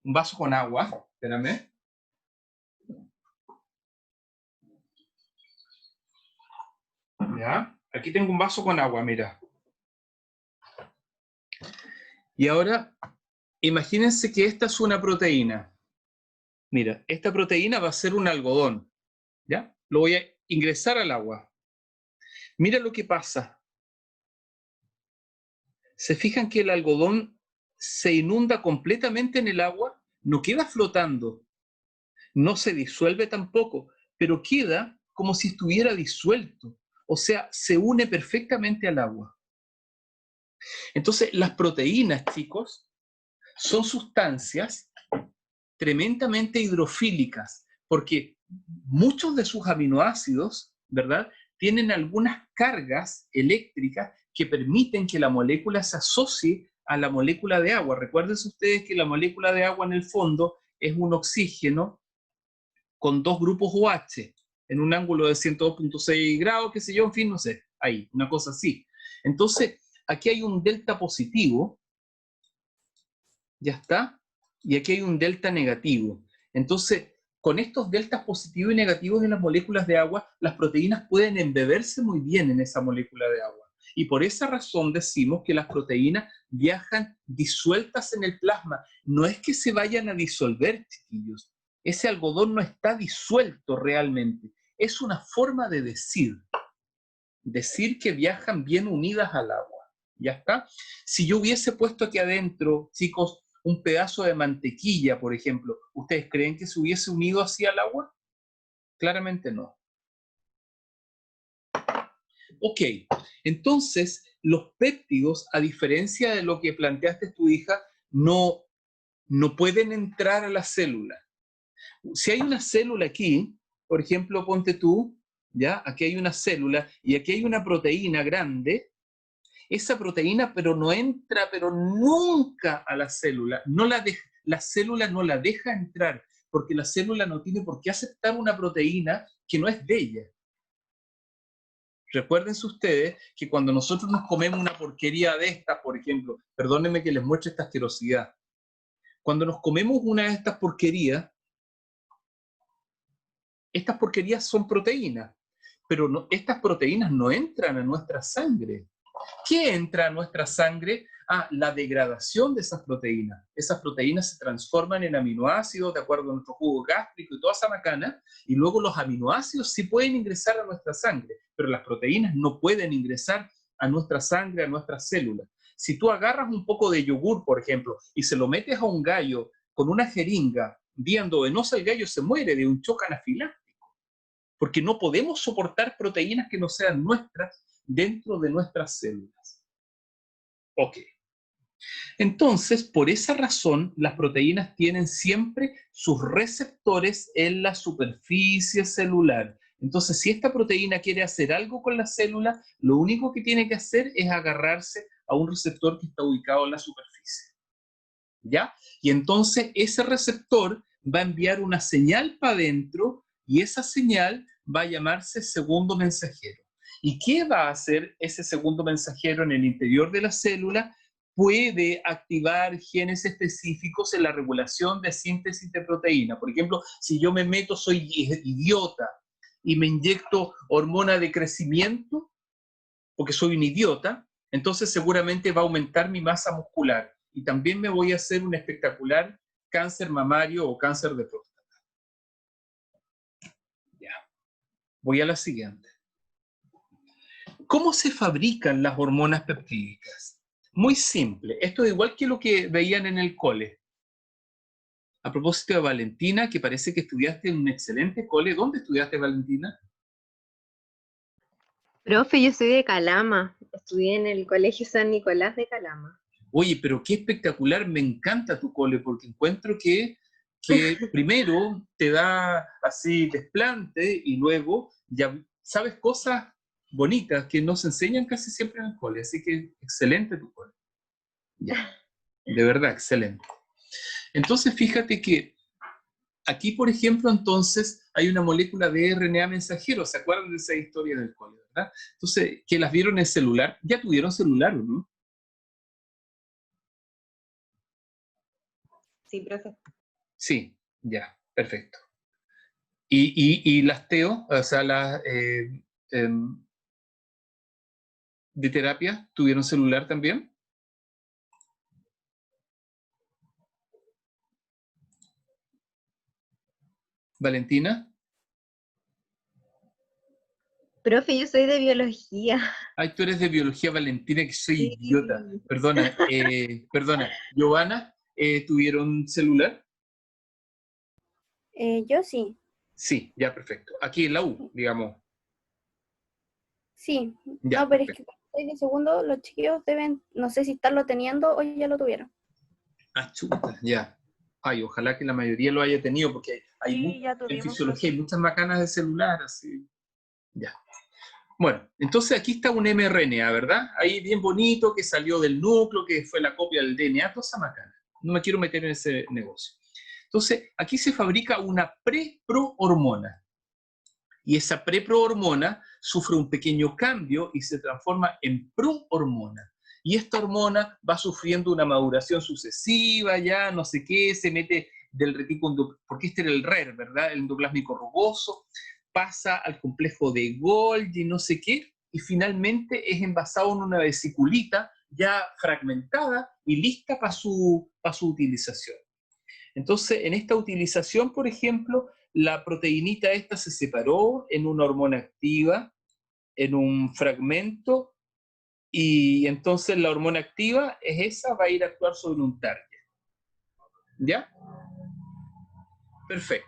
A: vaso con agua. Espérame. ¿Ya? Aquí tengo un vaso con agua, mira. Y ahora, imagínense que esta es una proteína. Mira, esta proteína va a ser un algodón. ¿Ya? Lo voy a ingresar al agua. Mira lo que pasa. ¿Se fijan que el algodón se inunda completamente en el agua? No queda flotando. No se disuelve tampoco, pero queda como si estuviera disuelto. O sea, se une perfectamente al agua. Entonces, las proteínas, chicos, son sustancias tremendamente hidrofílicas, porque muchos de sus aminoácidos, ¿verdad?, tienen algunas cargas eléctricas que permiten que la molécula se asocie a la molécula de agua. Recuerden ustedes que la molécula de agua en el fondo es un oxígeno con dos grupos OH en un ángulo de 102.6 grados, qué sé yo, en fin, no sé, ahí, una cosa así. Entonces, aquí hay un delta positivo, ya está, y aquí hay un delta negativo. Entonces, con estos deltas positivos y negativos en las moléculas de agua, las proteínas pueden embeberse muy bien en esa molécula de agua. Y por esa razón decimos que las proteínas viajan disueltas en el plasma. No es que se vayan a disolver, chiquillos. Ese algodón no está disuelto realmente. Es una forma de decir que viajan bien unidas al agua. ¿Ya está? Si yo hubiese puesto aquí adentro, chicos, un pedazo de mantequilla, por ejemplo, ¿ustedes creen que se hubiese unido así al agua? Claramente no. Ok, entonces los péptidos, a diferencia de lo que planteaste tu hija, no pueden entrar a la célula. Si hay una célula aquí, por ejemplo, ponte tú, ¿ya? Aquí hay una célula y aquí hay una proteína grande, esa proteína pero no entra, pero nunca a la célula, la célula no la deja entrar, porque la célula no tiene por qué aceptar una proteína que no es de ella. Recuérdense ustedes que cuando nosotros nos comemos una porquería de estas, por ejemplo, perdónenme que les muestre esta asquerosidad, cuando nos comemos una de estas porquerías son proteínas, pero estas proteínas no entran a nuestra sangre. ¿Qué entra a nuestra sangre? La degradación de esas proteínas. Esas proteínas se transforman en aminoácidos de acuerdo a nuestro jugo gástrico y toda esa macana, y luego los aminoácidos sí pueden ingresar a nuestra sangre, pero las proteínas no pueden ingresar a nuestra sangre, a nuestras células. Si tú agarras un poco de yogur, por ejemplo, y se lo metes a un gallo con una jeringa, vía endovenosa el gallo se muere de un shock anafiláctico, porque no podemos soportar proteínas que no sean nuestras dentro de nuestras células. Ok. Entonces, por esa razón, las proteínas tienen siempre sus receptores en la superficie celular. Entonces, si esta proteína quiere hacer algo con la célula, lo único que tiene que hacer es agarrarse a un receptor que está ubicado en la superficie. ¿Ya? Y entonces ese receptor va a enviar una señal para adentro y esa señal va a llamarse segundo mensajero. ¿Y qué va a hacer ese segundo mensajero en el interior de la célula? Puede activar genes específicos en la regulación de síntesis de proteína. Por ejemplo, si yo me meto, soy idiota, y me inyecto hormona de crecimiento, porque soy un idiota, entonces seguramente va a aumentar mi masa muscular. Y también me voy a hacer un espectacular cáncer mamario o cáncer de próstata. Ya. Voy a la siguiente. ¿Cómo se fabrican las hormonas peptídicas? Muy simple. Esto es igual que lo que veían en el cole. A propósito de Valentina, que parece que estudiaste en un excelente cole. ¿Dónde estudiaste, Valentina?
D: Profe, yo soy de Calama. Estudié en el Colegio San Nicolás de Calama.
A: Oye, pero qué espectacular, me encanta tu cole, porque encuentro que primero te da así desplante y luego ya sabes cosas bonitas que no se enseñan casi siempre en el cole, así que excelente tu cole. Ya, de verdad, excelente. Entonces, fíjate que aquí, por ejemplo, entonces hay una molécula de RNA mensajero, ¿se acuerdan de esa historia del cole, verdad? Entonces, que las vieron en celular, ¿ya tuvieron celular o no?
D: Sí, profe.
A: Sí, ya, perfecto. Y las TEO, o sea, las de terapia, ¿tuvieron celular también? ¿Valentina?
D: Profe, yo soy de biología.
A: Ay, tú eres de biología, Valentina, que soy
D: Sí.
A: idiota. Perdona, perdona. Giovanna, ¿tuvieron celular?
E: Yo sí,
A: Sí, ya, perfecto. Aquí en la U, digamos.
E: sí.
A: Ya,
E: No, pero es
A: perfecto.
E: que cuando estoy de segundo, los chiquillos deben, no sé si estarlo teniendo o ya lo tuvieron.
A: Ah, chuta, ya. Ay, ojalá que la mayoría lo haya tenido, porque
B: Sí, ya
A: en
B: tuvimos.
A: fisiología hay muchas macanas de celular, así. Ya. Bueno, entonces aquí está un mRNA, ¿verdad? Ahí bien bonito, que salió del núcleo, que fue la copia del DNA, toda esa macana. No me quiero meter en ese negocio. Entonces, aquí se fabrica una preprohormona. Y esa preprohormona sufre un pequeño cambio y se transforma en prohormona. Y esta hormona va sufriendo una maduración sucesiva, ya no sé qué, se mete del retículo, porque este era el RER, ¿verdad? El endoplásmico rugoso, pasa al complejo de Golgi, no sé qué, y finalmente es envasado en una vesiculita ya fragmentada y lista para su utilización. Entonces, en esta utilización, por ejemplo, la proteinita esta se separó en una hormona activa, en un fragmento, y entonces la hormona activa es esa, va a ir a actuar sobre un target. ¿Ya? Perfecto.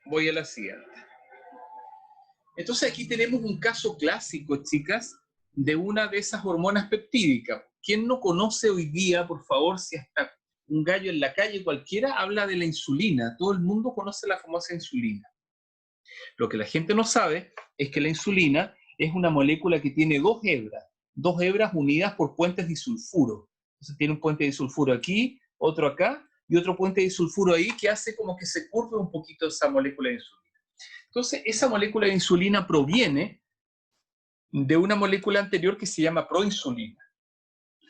A: Voy a la siguiente. Entonces aquí tenemos un caso clásico, chicas, de una de esas hormonas peptídicas. ¿Quién no conoce hoy día, por favor, si hasta un gallo en la calle cualquiera habla de la insulina? Todo el mundo conoce la famosa insulina. Lo que la gente no sabe es que la insulina es una molécula que tiene dos hebras unidas por puentes disulfuro. Entonces tiene un puente disulfuro aquí, otro acá, y otro puente disulfuro ahí que hace como que se curve un poquito esa molécula de insulina. Entonces, esa molécula de insulina proviene de una molécula anterior que se llama proinsulina.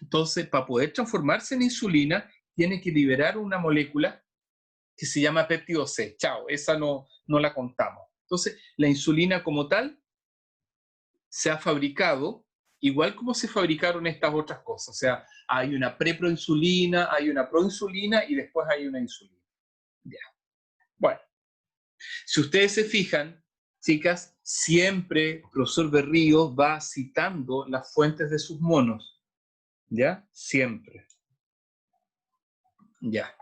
A: Entonces, para poder transformarse en insulina, tiene que liberar una molécula que se llama péptido C. Chao, esa no la contamos. Entonces, la insulina como tal se ha fabricado igual como se fabricaron estas otras cosas. O sea, hay una preproinsulina, hay una proinsulina y después hay una insulina. Ya. Bueno, si ustedes se fijan, chicas, siempre el profesor Berrío va citando las fuentes de sus monos. ¿Ya? Siempre. Ya.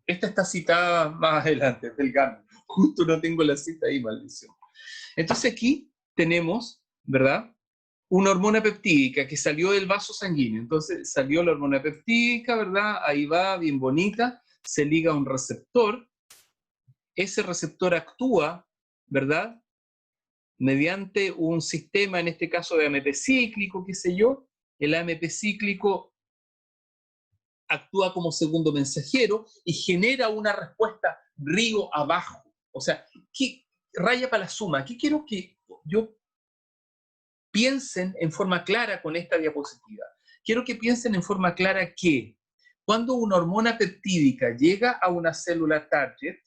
A: Esta está citada más adelante, del GAN. Justo no tengo la cita ahí, maldición. Entonces aquí tenemos, ¿verdad?, una hormona peptídica que salió del vaso sanguíneo. Entonces salió la hormona peptídica, ¿verdad? Ahí va, bien bonita, se liga a un receptor. Ese receptor actúa, ¿verdad?, mediante un sistema, en este caso de AMP cíclico, qué sé yo. El AMP cíclico actúa como segundo mensajero y genera una respuesta río abajo. O sea, ¿qué raya para la suma? Aquí quiero que yo piensen en forma clara con esta diapositiva. Quiero que piensen en forma clara que cuando una hormona peptídica llega a una célula target,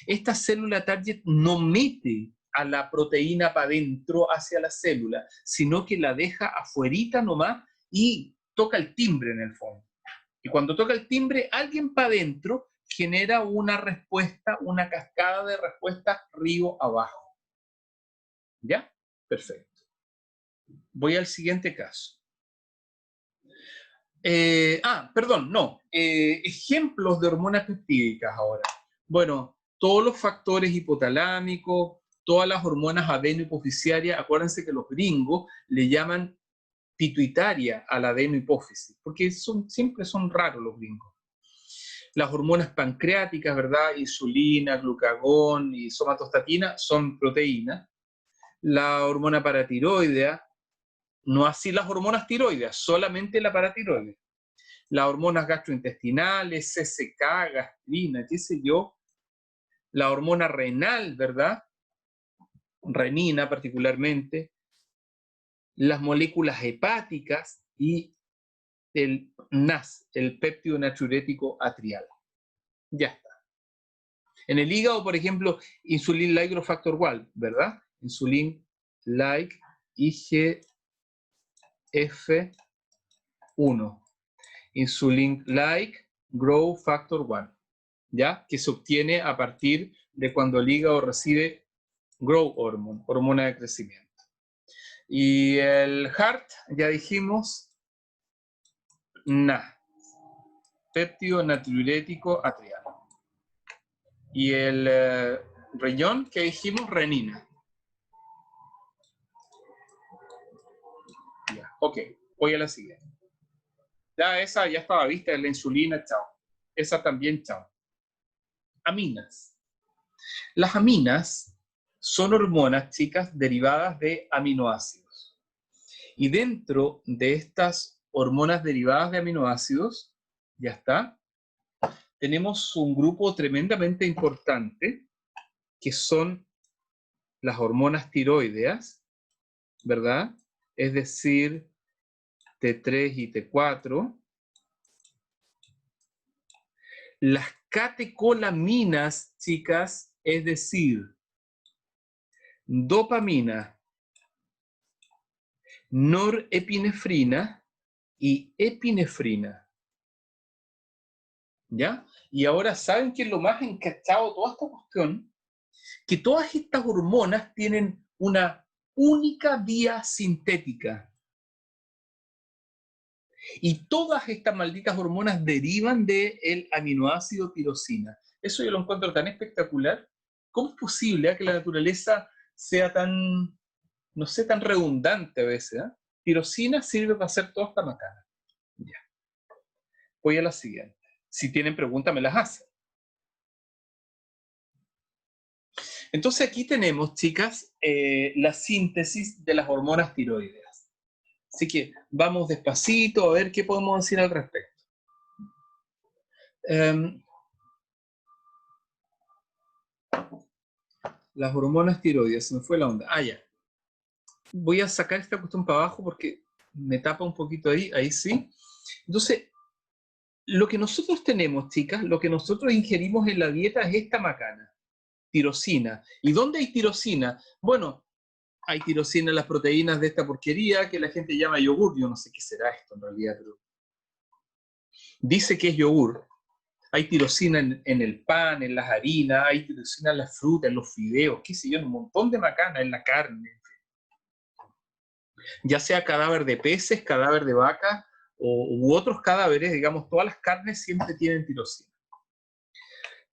A: esta célula target no mete a la proteína para adentro hacia la célula, sino que la deja afuerita nomás y toca el timbre en el fondo. Y cuando toca el timbre, alguien para adentro genera una respuesta, una cascada de respuestas río abajo. ¿Ya? Perfecto. Voy al siguiente caso. Ejemplos de hormonas peptídicas ahora. Bueno, todos los factores hipotalámicos, todas las hormonas adenohipofisiarias, acuérdense que los gringos le llaman pituitaria a la adenohipófisis, porque siempre son raros los gringos. Las hormonas pancreáticas, ¿verdad? Insulina, glucagón y somatostatina son proteínas. La hormona paratiroidea, no así las hormonas tiroideas, solamente la paratiroidea. Las hormonas gastrointestinales, CCK, gastrina, qué sé yo. La hormona renal, ¿verdad? Renina particularmente. Las moléculas hepáticas y el NAS, el péptido natriurético atrial. Ya está. En el hígado, por ejemplo, insulin-like growth factor 1, ¿verdad? Insulin-like IGF-1. Insulin-like growth factor 1, ¿ya? Que se obtiene a partir de cuando el hígado recibe growth hormone, hormona de crecimiento. Y el HART, ya dijimos, NA, péptido natriurético atrial. Y el riñón, que dijimos, renina. Ya, ok, voy a la siguiente. Ya esa ya estaba vista, la insulina, chao. Esa también, chao. Aminas. Las aminas son hormonas, chicas, derivadas de aminoácidos. Y dentro de estas hormonas derivadas de aminoácidos, ya está, tenemos un grupo tremendamente importante, que son las hormonas tiroideas, ¿verdad? Es decir, T3 y T4. Las catecolaminas, chicas, es decir, dopamina, norepinefrina y epinefrina. ¿Ya? Y ahora, ¿saben qué es lo más encachado de toda esta cuestión? Que todas estas hormonas tienen una única vía sintética. Y todas estas malditas hormonas derivan del aminoácido tirosina. Eso yo lo encuentro tan espectacular. ¿Cómo es posible que la naturaleza sea tan, no sé, tan redundante a veces? Tirosina sirve para hacer toda esta macana. Ya. Voy a la siguiente. Si tienen preguntas, me las hacen. Entonces aquí tenemos, chicas, la síntesis de las hormonas tiroideas. Así que vamos despacito a ver qué podemos decir al respecto. Las hormonas tiroideas, se me fue la onda. Ah, ya. Voy a sacar esta cuestión para abajo porque me tapa un poquito ahí, ahí sí. Entonces, lo que nosotros tenemos, chicas, lo que nosotros ingerimos en la dieta es esta macana, tirosina. ¿Y dónde hay tirosina? Bueno, hay tirosina en las proteínas de esta porquería que la gente llama yogur. Yo no sé qué será esto en realidad, pero dice que es yogur. Hay tirosina en el pan, en las harinas, hay tirosina en las frutas, en los fideos, qué sé yo, en un montón de macana, en la carne. Ya sea cadáver de peces, cadáver de vaca u otros cadáveres, digamos, todas las carnes siempre tienen tirosina.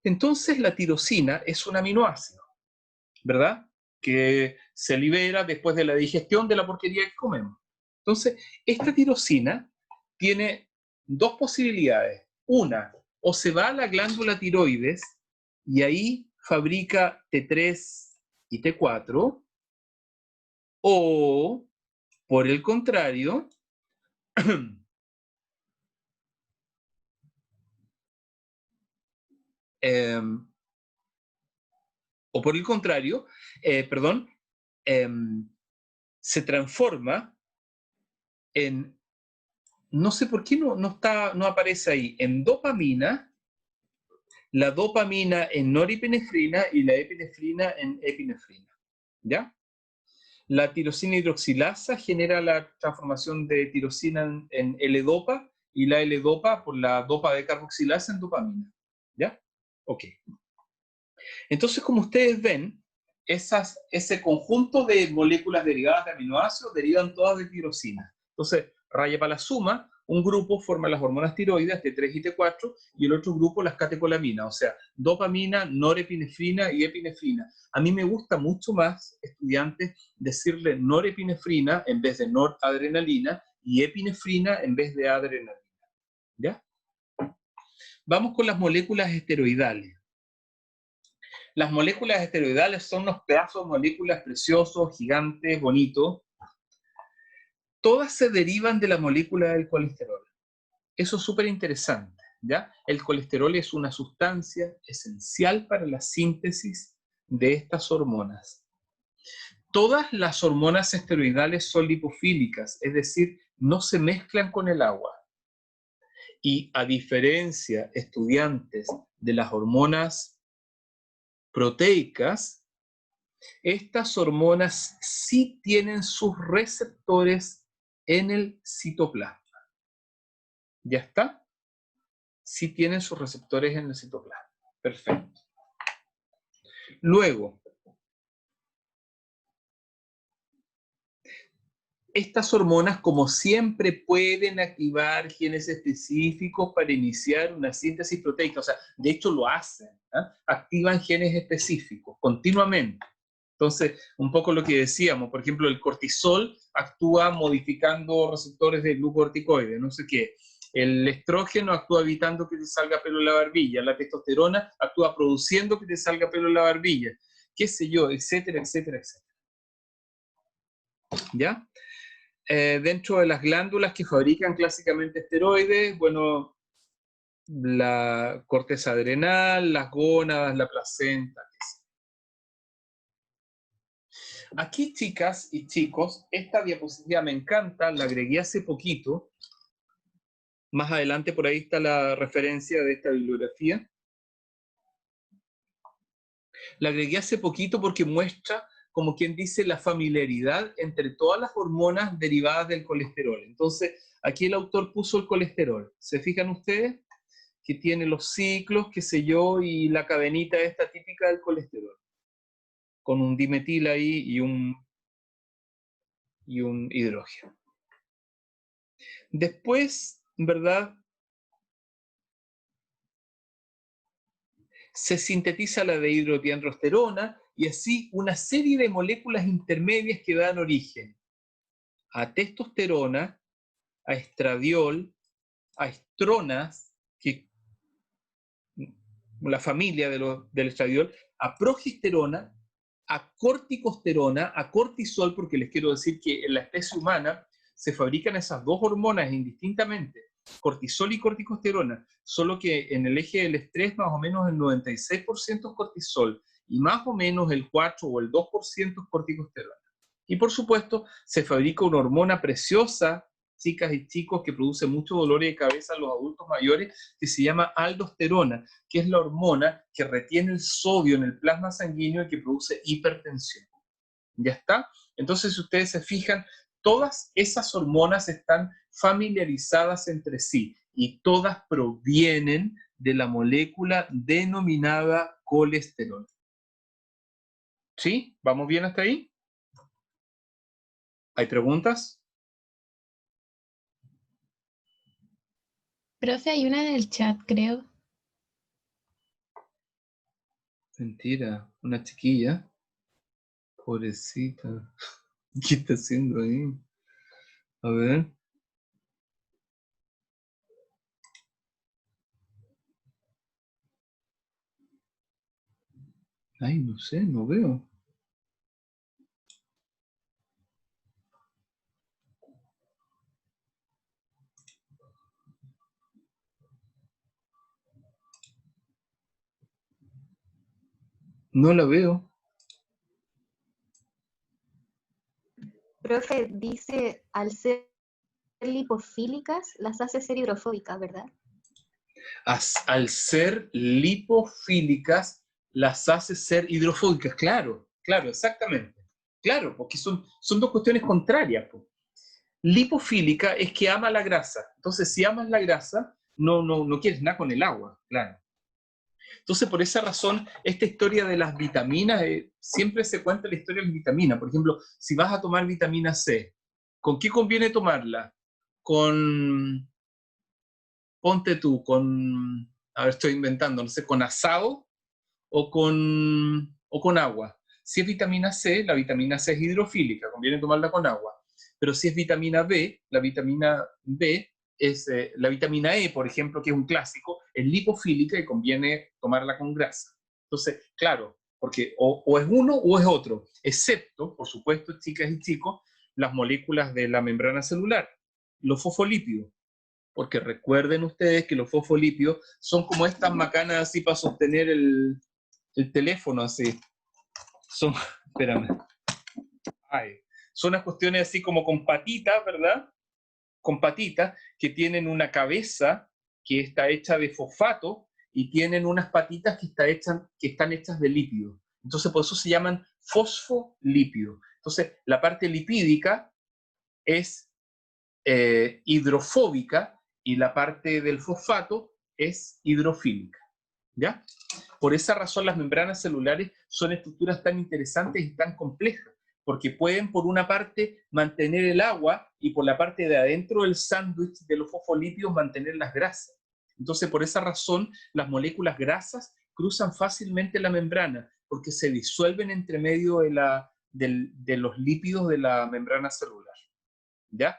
A: Entonces la tirosina es un aminoácido, ¿verdad? Que se libera después de la digestión de la porquería que comemos. Entonces, esta tirosina tiene dos posibilidades. Una, o se va a la glándula tiroides y ahí fabrica T3 y T4, o, por el contrario, se transforma en, no sé por qué no aparece ahí, en dopamina, la dopamina en norepinefrina y la epinefrina en epinefrina, ¿ya? La tirosina hidroxilasa genera la transformación de tirosina en L-dopa y la L-dopa por la dopa de carboxilasa en dopamina, ¿ya? Ok. Entonces, como ustedes ven, ese conjunto de moléculas derivadas de aminoácidos derivan todas de tirosina. Entonces, raya para la suma, un grupo forma las hormonas tiroides, T3 y T4, y el otro grupo las catecolaminas, o sea, dopamina, norepinefrina y epinefrina. A mí me gusta mucho más, estudiantes, decirle norepinefrina en vez de noradrenalina y epinefrina en vez de adrenalina. ¿Ya? Vamos con las moléculas esteroidales. Las moléculas esteroidales son unos pedazos de moléculas preciosos, gigantes, bonitos. Todas se derivan de la molécula del colesterol. Eso es súper interesante, ¿ya? El colesterol es una sustancia esencial para la síntesis de estas hormonas. Todas las hormonas esteroidales son lipofílicas, es decir, no se mezclan con el agua. Y a diferencia, estudiantes, de las hormonas proteicas, estas hormonas sí tienen sus receptores en el citoplasma. ¿Ya está? Sí tienen sus receptores en el citoplasma. Perfecto. Luego, estas hormonas, como siempre, pueden activar genes específicos para iniciar una síntesis proteica. O sea, de hecho lo hacen. ¿Eh? Activan genes específicos continuamente. Entonces, un poco lo que decíamos, por ejemplo, el cortisol actúa modificando receptores de glucocorticoides, no sé qué. El estrógeno actúa evitando que te salga pelo en la barbilla. La testosterona actúa produciendo que te salga pelo en la barbilla. Qué sé yo, etcétera, etcétera, etcétera. ¿Ya? Dentro de las glándulas que fabrican clásicamente esteroides, bueno, la corteza adrenal, las gónadas, la placenta. Aquí, chicas y chicos, esta diapositiva me encanta, la agregué hace poquito. Más adelante por ahí está la referencia de esta bibliografía. La agregué hace poquito porque muestra, como quien dice, la familiaridad entre todas las hormonas derivadas del colesterol. Entonces, aquí el autor puso el colesterol. ¿Se fijan ustedes? Que tiene los ciclos, qué sé yo, y la cadenita esta típica del colesterol. Con un dimetil ahí y un hidrógeno. Después, ¿verdad? Se sintetiza la dehidroepiandrosterona y así una serie de moléculas intermedias que dan origen a testosterona, a estradiol, a estronas, que la familia del estradiol, a progesterona, a corticosterona, a cortisol, porque les quiero decir que en la especie humana se fabrican esas dos hormonas indistintamente, cortisol y corticosterona, solo que en el eje del estrés más o menos el 96% es cortisol y más o menos el 4 o el 2% es corticosterona. Y por supuesto se fabrica una hormona preciosa, chicas y chicos, que produce mucho dolor de cabeza en los adultos mayores, que se llama aldosterona, que es la hormona que retiene el sodio en el plasma sanguíneo y que produce hipertensión. ¿Ya está? Entonces, si ustedes se fijan, todas esas hormonas están familiarizadas entre sí y todas provienen de la molécula denominada colesterol. ¿Sí? ¿Vamos bien hasta ahí? ¿Hay preguntas?
G: Profe, hay una en el chat, creo.
A: Mentira, una chiquilla. Pobrecita. ¿Qué está haciendo ahí? A ver. Ay, no sé, no veo. No la veo.
E: Profe, dice, al ser lipofílicas, las hace ser hidrofóbicas, ¿verdad?
A: Al ser lipofílicas, las hace ser hidrofóbicas. Claro, claro, exactamente. Claro, porque son dos cuestiones contrarias, po. Lipofílica es que ama la grasa. Entonces, si amas la grasa, no quieres nada con el agua, claro. Entonces, por esa razón, esta historia de las vitaminas, siempre se cuenta la historia de las vitaminas. Por ejemplo, si vas a tomar vitamina C, ¿con qué conviene tomarla? Ponte tú, a ver, estoy inventando, no sé, con asado o con agua. Si es vitamina C, la vitamina C es hidrofílica, conviene tomarla con agua. Pero si es vitamina B, la vitamina B es la vitamina E, por ejemplo, que es un clásico, es lipofílica y conviene tomarla con grasa. Entonces, claro, porque o es uno o es otro, excepto, por supuesto, chicas y chicos, las moléculas de la membrana celular, los fosfolípidos. Porque recuerden ustedes que los fosfolípidos son como estas macanas así para sostener el teléfono así. Son, espérame. Ay, son unas cuestiones así como con patitas, ¿verdad? Con patitas que tienen una cabeza que está hecha de fosfato y tienen unas patitas que están hechas de lípidos. Entonces, por eso se llaman fosfolípidos. Entonces, la parte lipídica es hidrofóbica y la parte del fosfato es hidrofílica. ¿Ya? Por esa razón las membranas celulares son estructuras tan interesantes y tan complejas, porque pueden por una parte mantener el agua y por la parte de adentro del sándwich de los fosfolípidos mantener las grasas. Entonces, por esa razón, las moléculas grasas cruzan fácilmente la membrana, porque se disuelven entre medio de los lípidos de la membrana celular. ¿Ya?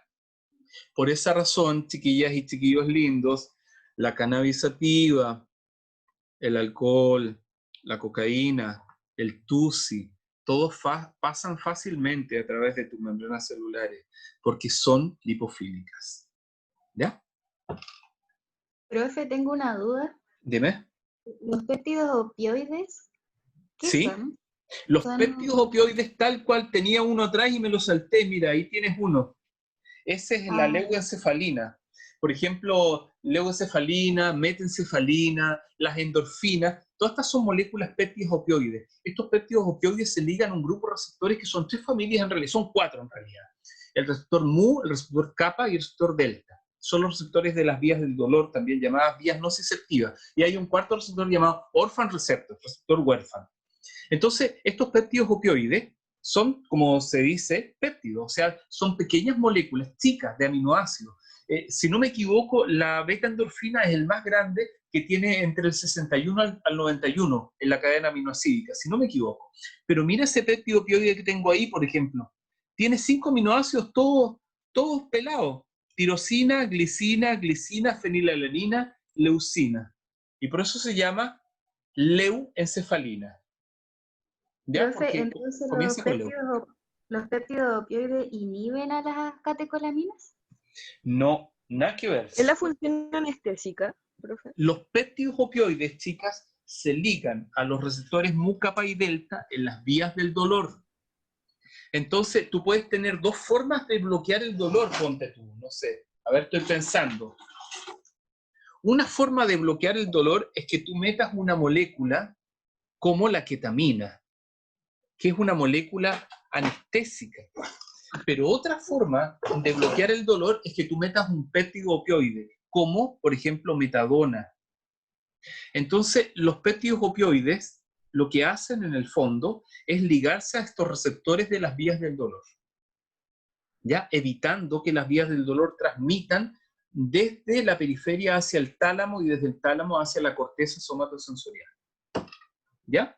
A: Por esa razón, chiquillas y chiquillos lindos, la cannabis sativa, el alcohol, la cocaína, el tusi, todos pasan fácilmente a través de tus membranas celulares porque son lipofílicas. ¿Ya?
E: Profe, tengo una duda.
A: Dime.
E: ¿Los péptidos opioides qué
A: ¿Sí?
E: son?
A: Los
E: Son-
A: péptidos opioides tal cual tenía uno atrás y me lo salté. Mira, ahí tienes uno. Esa es la leucoencefalina. Por ejemplo, leucoencefalina, metencefalina, las endorfinas, todas estas son moléculas péptidos opioides. Estos péptidos opioides se ligan a un grupo de receptores que son 3 familias en realidad, son 4 en realidad. El receptor mu, el receptor kappa y el receptor delta. Son los receptores de las vías del dolor, también llamadas vías nociceptivas. Y hay un cuarto receptor llamado orphan receptor, receptor huérfano. Entonces, estos péptidos opioides son, como se dice, péptidos, o sea, son pequeñas moléculas chicas de aminoácidos. Si no me equivoco, la beta-endorfina es el más grande que tiene entre el 61 al 91 en la cadena aminoácidica, si no me equivoco. Pero mira ese péptido opioide que tengo ahí, por ejemplo. Tiene 5 aminoácidos todos pelados. Tirosina, glicina, fenilalanina, leucina. Y por eso se llama leuencefalina. ¿Ya?
E: Profe,
A: Porque
E: entonces
A: comienza con leu.
E: los péptidos opioides inhiben a las catecolaminas.
A: No, nada que ver.
B: ¿Es la función anestésica, profe?
A: Los péptidos opioides, chicas, se ligan a los receptores mu, kappa y delta en las vías del dolor. Entonces, tú puedes tener dos formas de bloquear el dolor, ponte tú, no sé. A ver, estoy pensando. Una forma de bloquear el dolor es que tú metas una molécula como la ketamina, que es una molécula anestésica. Pero otra forma de bloquear el dolor es que tú metas un péptido opioide, como por ejemplo metadona. Entonces, los péptidos opioides lo que hacen en el fondo es ligarse a estos receptores de las vías del dolor, ya evitando que las vías del dolor transmitan desde la periferia hacia el tálamo y desde el tálamo hacia la corteza somatosensorial. ¿Ya?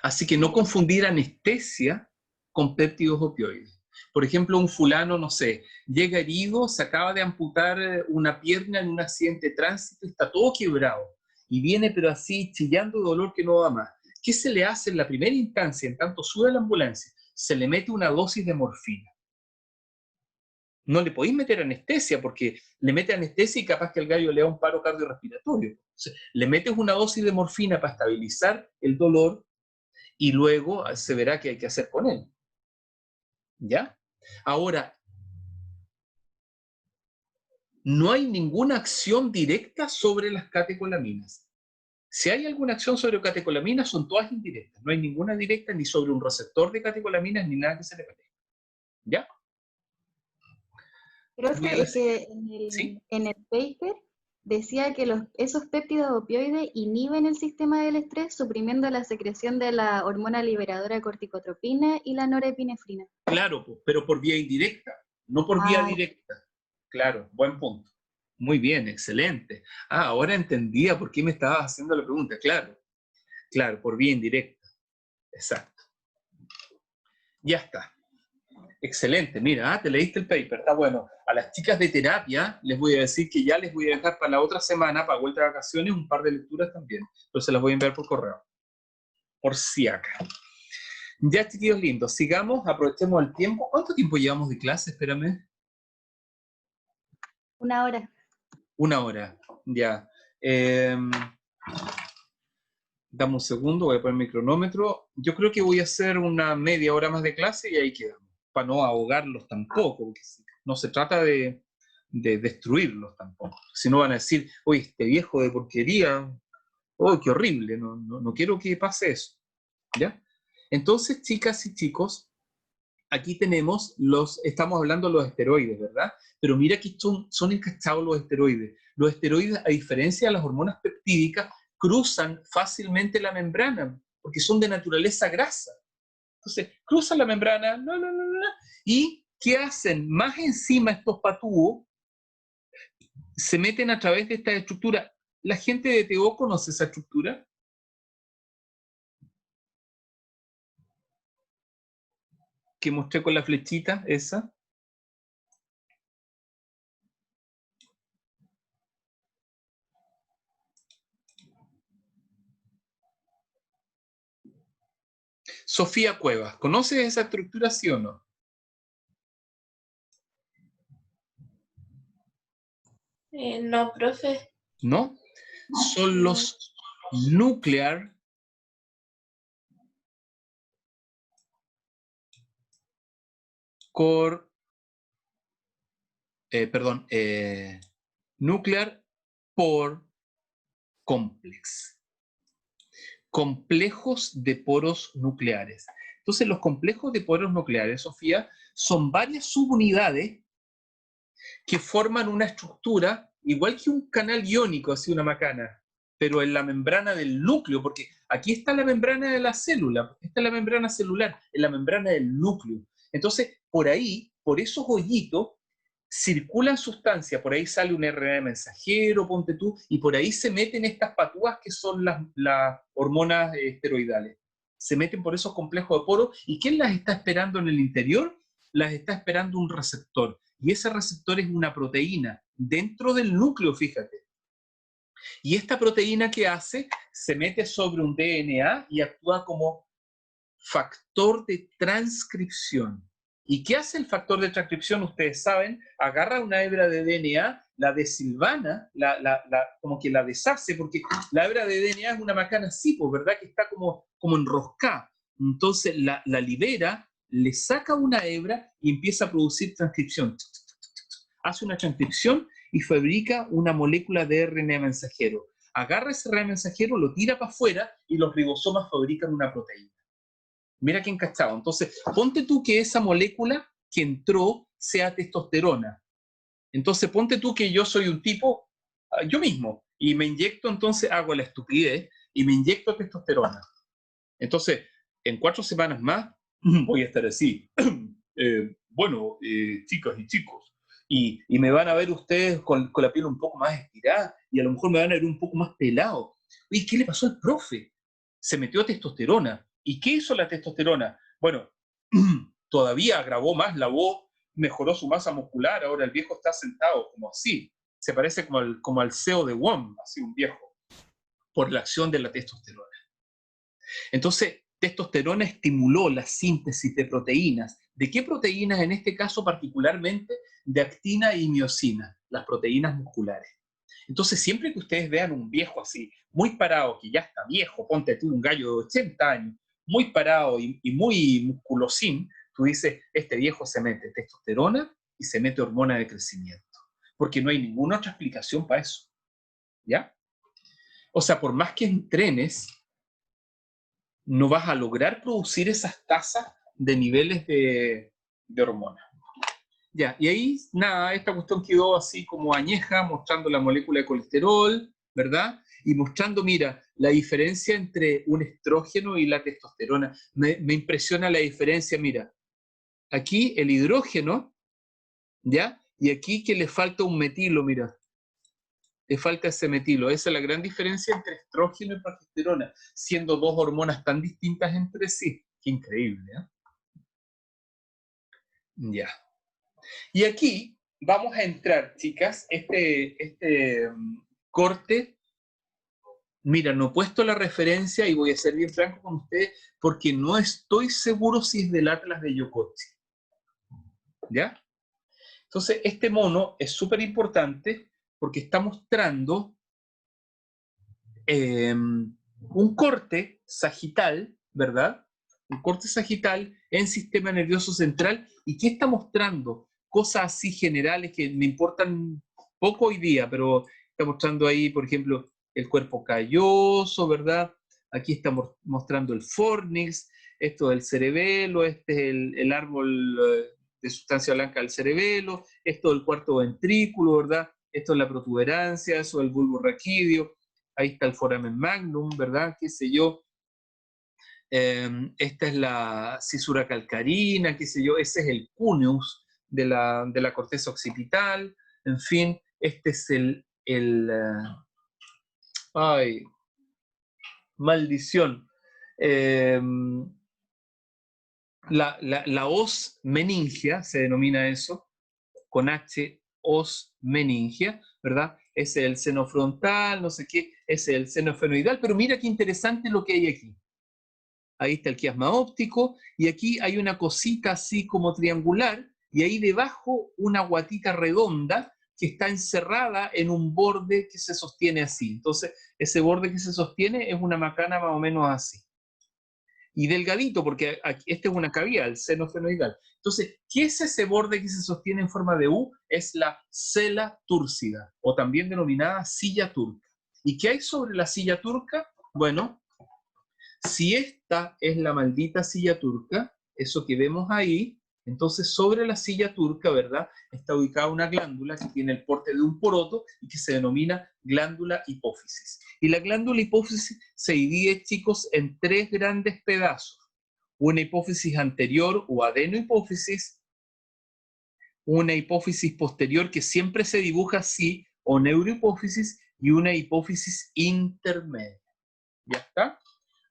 A: Así que no confundir anestesia con péptidos opioides. Por ejemplo, un fulano, no sé, llega herido, se acaba de amputar una pierna en un accidente de tránsito, está todo quebrado, y viene pero así chillando de dolor que no va más. ¿Qué se le hace en la primera instancia, en tanto sube a la ambulancia? Se le mete una dosis de morfina. No le podéis meter anestesia, porque le mete anestesia y capaz que el gallo le da un paro cardiorrespiratorio. Entonces, le metes una dosis de morfina para estabilizar el dolor y luego se verá qué hay que hacer con él. ¿Ya? Ahora, no hay ninguna acción directa sobre las catecolaminas. Si hay alguna acción sobre catecolaminas, son todas indirectas. No hay ninguna directa ni sobre un receptor de catecolaminas ni nada que se le parezca. ¿Ya?
B: Profe, es que
A: ¿Sí?
B: en el paper decía que esos péptidos opioides inhiben el sistema del estrés, suprimiendo la secreción de la hormona liberadora corticotropina y la norepinefrina.
A: Claro, pero por vía indirecta, no por vía directa. Claro, buen punto. Muy bien, excelente. Ah, ahora entendía por qué me estabas haciendo la pregunta. Claro, claro, por vía indirecta. Exacto. Ya está. Excelente, mira, te leíste el paper, está bueno. A las chicas de terapia les voy a decir que ya les voy a dejar para la otra semana, para vuelta de vacaciones, un par de lecturas también. Pero se las voy a enviar por correo. Por si acá. Ya, chiquillos lindos, sigamos, aprovechemos el tiempo. ¿Cuánto tiempo llevamos de clase? Espérame.
B: 1 hora.
A: 1 hora, ya. Dame un segundo, voy a poner mi cronómetro. Yo creo que voy a hacer una media hora más de clase y ahí quedamos. Para no ahogarlos tampoco, porque no se trata de destruirlos tampoco. Si no van a decir, oye, este viejo de porquería, oh, qué horrible, no quiero que pase eso. ¿Ya? Entonces, chicas y chicos, aquí tenemos estamos hablando de los esteroides, ¿verdad? Pero mira que son encachados los esteroides. Los esteroides, a diferencia de las hormonas peptídicas, cruzan fácilmente la membrana, porque son de naturaleza grasa. Entonces, cruzan la membrana, y ¿qué hacen? Más encima estos patúos se meten a través de esta estructura. ¿La gente de TO conoce esa estructura? Que mostré con la flechita, esa. Sofía Cuevas, ¿conoces esa estructura, sí o no?
G: No, profe.
A: ¿No? Son los nuclear core, nuclear pore complex. Complejos de poros nucleares. Entonces, los complejos de poros nucleares, Sofía, son varias subunidades que forman una estructura igual que un canal iónico, así una macana, pero en la membrana del núcleo, porque aquí está la membrana de la célula, esta es la membrana celular, en la membrana del núcleo. Entonces, por ahí, por esos hoyitos, circulan sustancias, por ahí sale un RNA mensajero, ponte tú, y por ahí se meten estas patúas que son las hormonas esteroidales. Se meten por esos complejos de poros, ¿y quién las está esperando en el interior? Las está esperando un receptor, y ese receptor es una proteína dentro del núcleo, fíjate. Y esta proteína, ¿qué hace? Se mete sobre un DNA y actúa como factor de transcripción. ¿Y qué hace el factor de transcripción? Ustedes saben, agarra una hebra de DNA, la desilvana, como que la deshace, porque la hebra de DNA es una macana así, pues, ¿verdad? Que está como enroscada. Entonces la libera, le saca una hebra y empieza a producir transcripción. Hace una transcripción y fabrica una molécula de RNA mensajero. Agarra ese RNA mensajero, lo tira para afuera y los ribosomas fabrican una proteína. Mira qué encachado. Entonces, ponte tú que esa molécula que entró sea testosterona. Entonces, ponte tú que yo soy un tipo, yo mismo, y me inyecto, entonces hago la estupidez y me inyecto testosterona. Entonces, en 4 semanas más, voy a estar así. Chicas y chicos, y me van a ver ustedes con la piel un poco más estirada, y a lo mejor me van a ver un poco más pelado. Oye, ¿qué le pasó al profe? Se metió testosterona. ¿Y qué hizo la testosterona? Bueno, todavía agravó más la voz, mejoró su masa muscular, ahora el viejo está sentado como así, se parece como al CEO de WOM, así un viejo, por la acción de la testosterona. Entonces, testosterona estimuló la síntesis de proteínas. ¿De qué proteínas? En este caso particularmente de actina y miosina, las proteínas musculares. Entonces, siempre que ustedes vean un viejo así, muy parado, que ya está viejo, ponte tú un gallo de 80 años, muy parado y muy musculosín, tú dices, este viejo se mete testosterona y se mete hormona de crecimiento. Porque no hay ninguna otra explicación para eso. ¿Ya? O sea, por más que entrenes, no vas a lograr producir esas tasas de niveles de hormonas. Ya, y ahí, nada, esta cuestión quedó así como añeja, mostrando la molécula de colesterol, ¿verdad? Y mostrando, mira, la diferencia entre un estrógeno y la testosterona. Me impresiona la diferencia, mira. Aquí el hidrógeno, ¿ya? Y aquí que le falta un metilo, mira. Le falta ese metilo. Esa es la gran diferencia entre estrógeno y progesterona, siendo dos hormonas tan distintas entre sí. Qué increíble, ¿eh? Ya. Y aquí vamos a entrar, chicas, corte. Mira, no he puesto la referencia y voy a ser bien franco con ustedes porque no estoy seguro si es del Atlas de Yokochi. ¿Ya? Entonces, este mono es súper importante porque está mostrando un corte sagital, ¿verdad? Un corte sagital en sistema nervioso central. ¿Y qué está mostrando? Cosas así generales que me importan poco hoy día, pero está mostrando ahí, por ejemplo, el cuerpo calloso, ¿verdad? Aquí está mostrando el fornix, esto del cerebelo, este es el árbol de sustancia blanca del cerebelo, esto del cuarto ventrículo, ¿verdad? Esto es la protuberancia, eso del bulbo raquídeo. Ahí está el foramen magnum, ¿verdad? Qué sé yo. Esta es la cisura calcarina, qué sé yo. Ese es el cuneus de la corteza occipital. En fin, este es ay, maldición. La os meningia, se denomina eso, con H, os meningia, ¿verdad? Ese es el seno frontal, no sé qué, ese es el seno esfenoidal, pero mira qué interesante lo que hay aquí. Ahí está el quiasma óptico, y aquí hay una cosita así como triangular, y ahí debajo una guatita redonda que está encerrada en un borde que se sostiene así. Entonces, ese borde que se sostiene es una macana más o menos así. Y delgadito, porque esta es una cavidad, el seno esfenoidal. Entonces, ¿qué es ese borde que se sostiene en forma de U? Es la sela túrcida, o también denominada silla turca. ¿Y qué hay sobre la silla turca? Bueno, si esta es la maldita silla turca, eso que vemos ahí, entonces sobre la silla turca, ¿verdad? Está ubicada una glándula que tiene el porte de un poroto y que se denomina glándula hipófisis. Y la glándula hipófisis se divide, chicos, en tres grandes pedazos. Una hipófisis anterior o adenohipófisis, una hipófisis posterior que siempre se dibuja así, o neurohipófisis, y una hipófisis intermedia. ¿Ya está?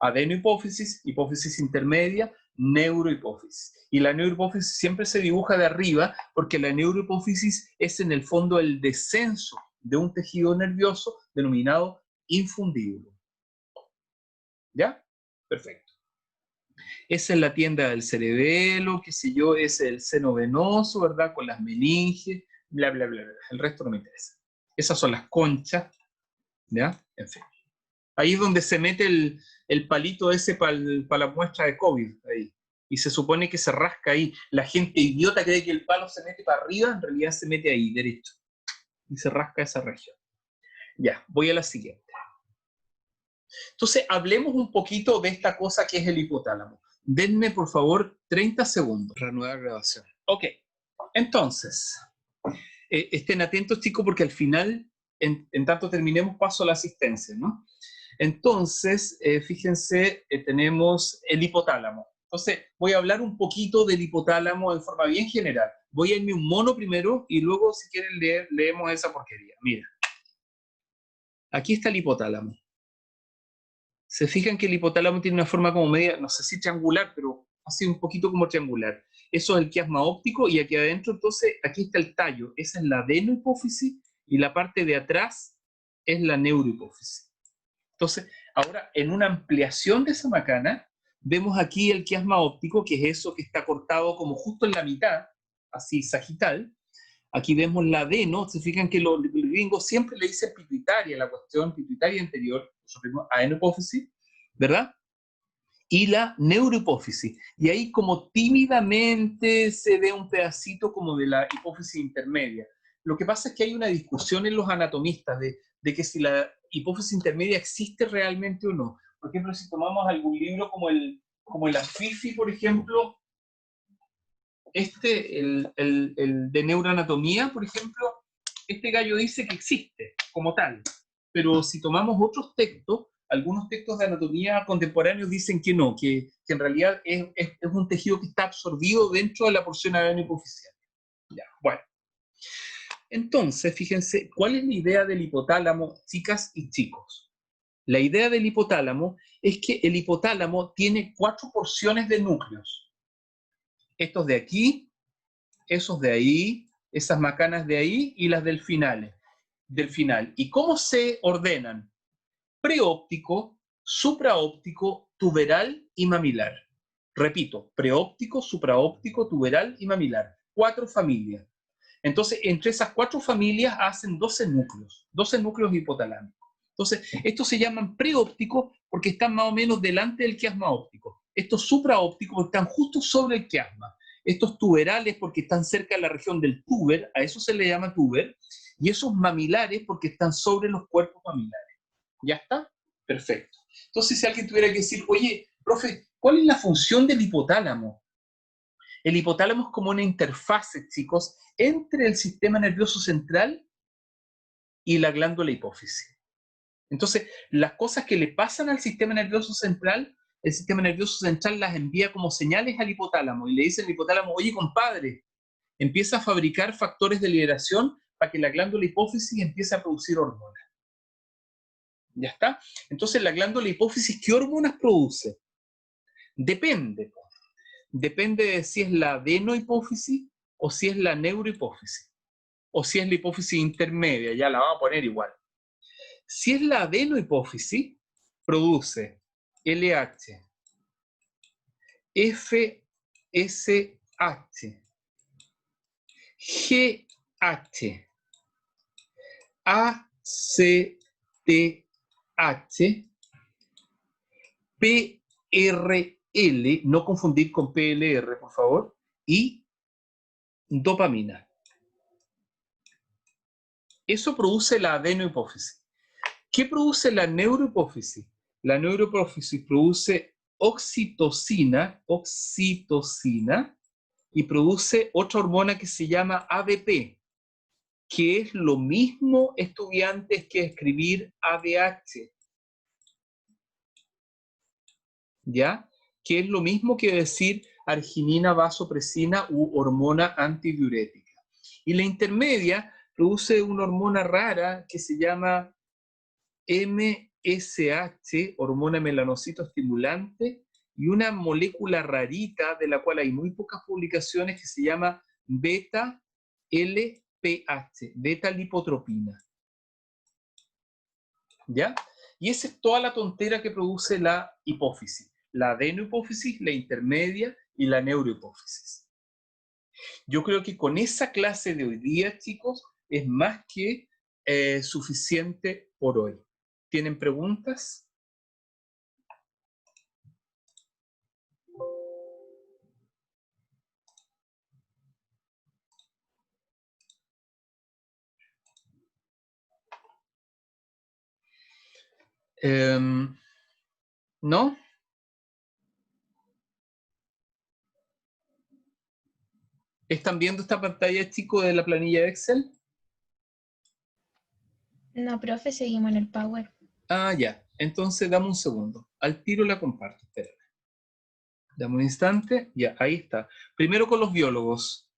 A: Adenohipófisis, hipófisis intermedia, neurohipófisis. Y la neurohipófisis siempre se dibuja de arriba porque la neurohipófisis es en el fondo el descenso de un tejido nervioso denominado infundíbulo. ¿Ya? Perfecto. Esa es la tienda del cerebelo, qué sé yo, ese es el seno venoso, ¿verdad? Con las meninges, bla, bla, bla, bla. El resto no me interesa. Esas son las conchas, ¿ya? En fin. Ahí es donde se mete el palito ese para la muestra de COVID, ahí. Y se supone que se rasca ahí. La gente idiota cree que el palo se mete para arriba, en realidad se mete ahí, derecho. Y se rasca esa región. Ya, voy a la siguiente. Entonces, hablemos un poquito de esta cosa que es el hipotálamo. Denme, por favor, 30 segundos. Reanudar grabación. Ok, entonces, estén atentos, chicos, porque al final, en tanto terminemos, paso a la asistencia, ¿no? Entonces, fíjense, tenemos el hipotálamo. Entonces, voy a hablar un poquito del hipotálamo en forma bien general. Voy a irme un mono primero y luego, si quieren leer, leemos esa porquería. Mira, aquí está el hipotálamo. Se fijan que el hipotálamo tiene una forma como media, no sé si triangular, pero así un poquito como triangular. Eso es el quiasma óptico, y aquí adentro, entonces, aquí está el tallo. Esa es la adenohipófisis, y la parte de atrás es la neurohipófisis. Entonces, ahora, en una ampliación de esa macana, vemos aquí el quiasma óptico, que es eso que está cortado como justo en la mitad, así sagital. Aquí vemos la adeno. Se fijan que los gringos siempre le dicen pituitaria, la cuestión pituitaria anterior, adenohipófisis, ¿verdad? Y la neurohipófisis. Y ahí como tímidamente se ve un pedacito como de la hipófisis intermedia. Lo que pasa es que hay una discusión en los anatomistas de que si la hipófisis intermedia existe realmente o no. Por ejemplo, si tomamos algún libro como el Afifi, por ejemplo, el de neuroanatomía, por ejemplo, este gallo dice que existe como tal. Pero si tomamos otros textos, algunos textos de anatomía contemporáneos dicen que no, que en realidad es un tejido que está absorbido dentro de la porción adenohipofisial. Ya, bueno. Entonces, fíjense, ¿cuál es la idea del hipotálamo, chicas y chicos? La idea del hipotálamo es que el hipotálamo tiene 4 porciones de núcleos. Estos de aquí, esos de ahí, esas macanas de ahí y las del final. ¿Y cómo se ordenan? Preóptico, supraóptico, tuberal y mamilar. Repito, preóptico, supraóptico, tuberal y mamilar. 4 familias. Entonces, entre esas 4 familias hacen 12 núcleos hipotalámicos. Entonces, estos se llaman preópticos porque están más o menos delante del quiasma óptico. Estos supraópticos están justo sobre el quiasma. Estos tuberales porque están cerca de la región del túber, a eso se le llama túber, y esos mamilares porque están sobre los cuerpos mamilares. ¿Ya está? Perfecto. Entonces, si alguien tuviera que decir, oye, profe, ¿cuál es la función del hipotálamo? El hipotálamo es como una interfase, chicos, entre el sistema nervioso central y la glándula hipófisis. Entonces, las cosas que le pasan al sistema nervioso central, el sistema nervioso central las envía como señales al hipotálamo y le dice al hipotálamo, oye, compadre, empieza a fabricar factores de liberación para que la glándula hipófisis empiece a producir hormonas. ¿Ya está? Entonces, la glándula hipófisis, ¿qué hormonas produce? Depende. Depende de si es la adenohipófisis o si es la neurohipófisis, o si es la hipófisis intermedia, ya la vamos a poner igual. Si es la adenohipófisis, produce LH, FSH, GH, ACTH, PRL, no confundir con PLR, por favor, y dopamina. Eso produce la adenohipófisis. ¿Qué produce la neurohipófisis? La neurohipófisis produce oxitocina, y produce otra hormona que se llama ADP, que es lo mismo, estudiantes, que escribir ADH. ¿Ya? Que es lo mismo que decir arginina vasopresina u hormona antidiurética. Y la intermedia produce una hormona rara que se llama MSH, hormona melanocito estimulante, y una molécula rarita de la cual hay muy pocas publicaciones que se llama beta-LPH, beta-lipotropina. ¿Ya? Y esa es toda la tontera que produce la hipófisis. La adenohipófisis, la intermedia y la neurohipófisis. Yo creo que con esa clase de hoy día, chicos, es más que suficiente por hoy. ¿Tienen preguntas? ¿No? ¿Están viendo esta pantalla, chicos, de la planilla de Excel?
G: No, profe, seguimos en el Power.
A: Ah, ya. Entonces, dame un segundo. Al tiro la comparto. Espérame. Dame un instante. Ya, ahí está. Primero con los biólogos.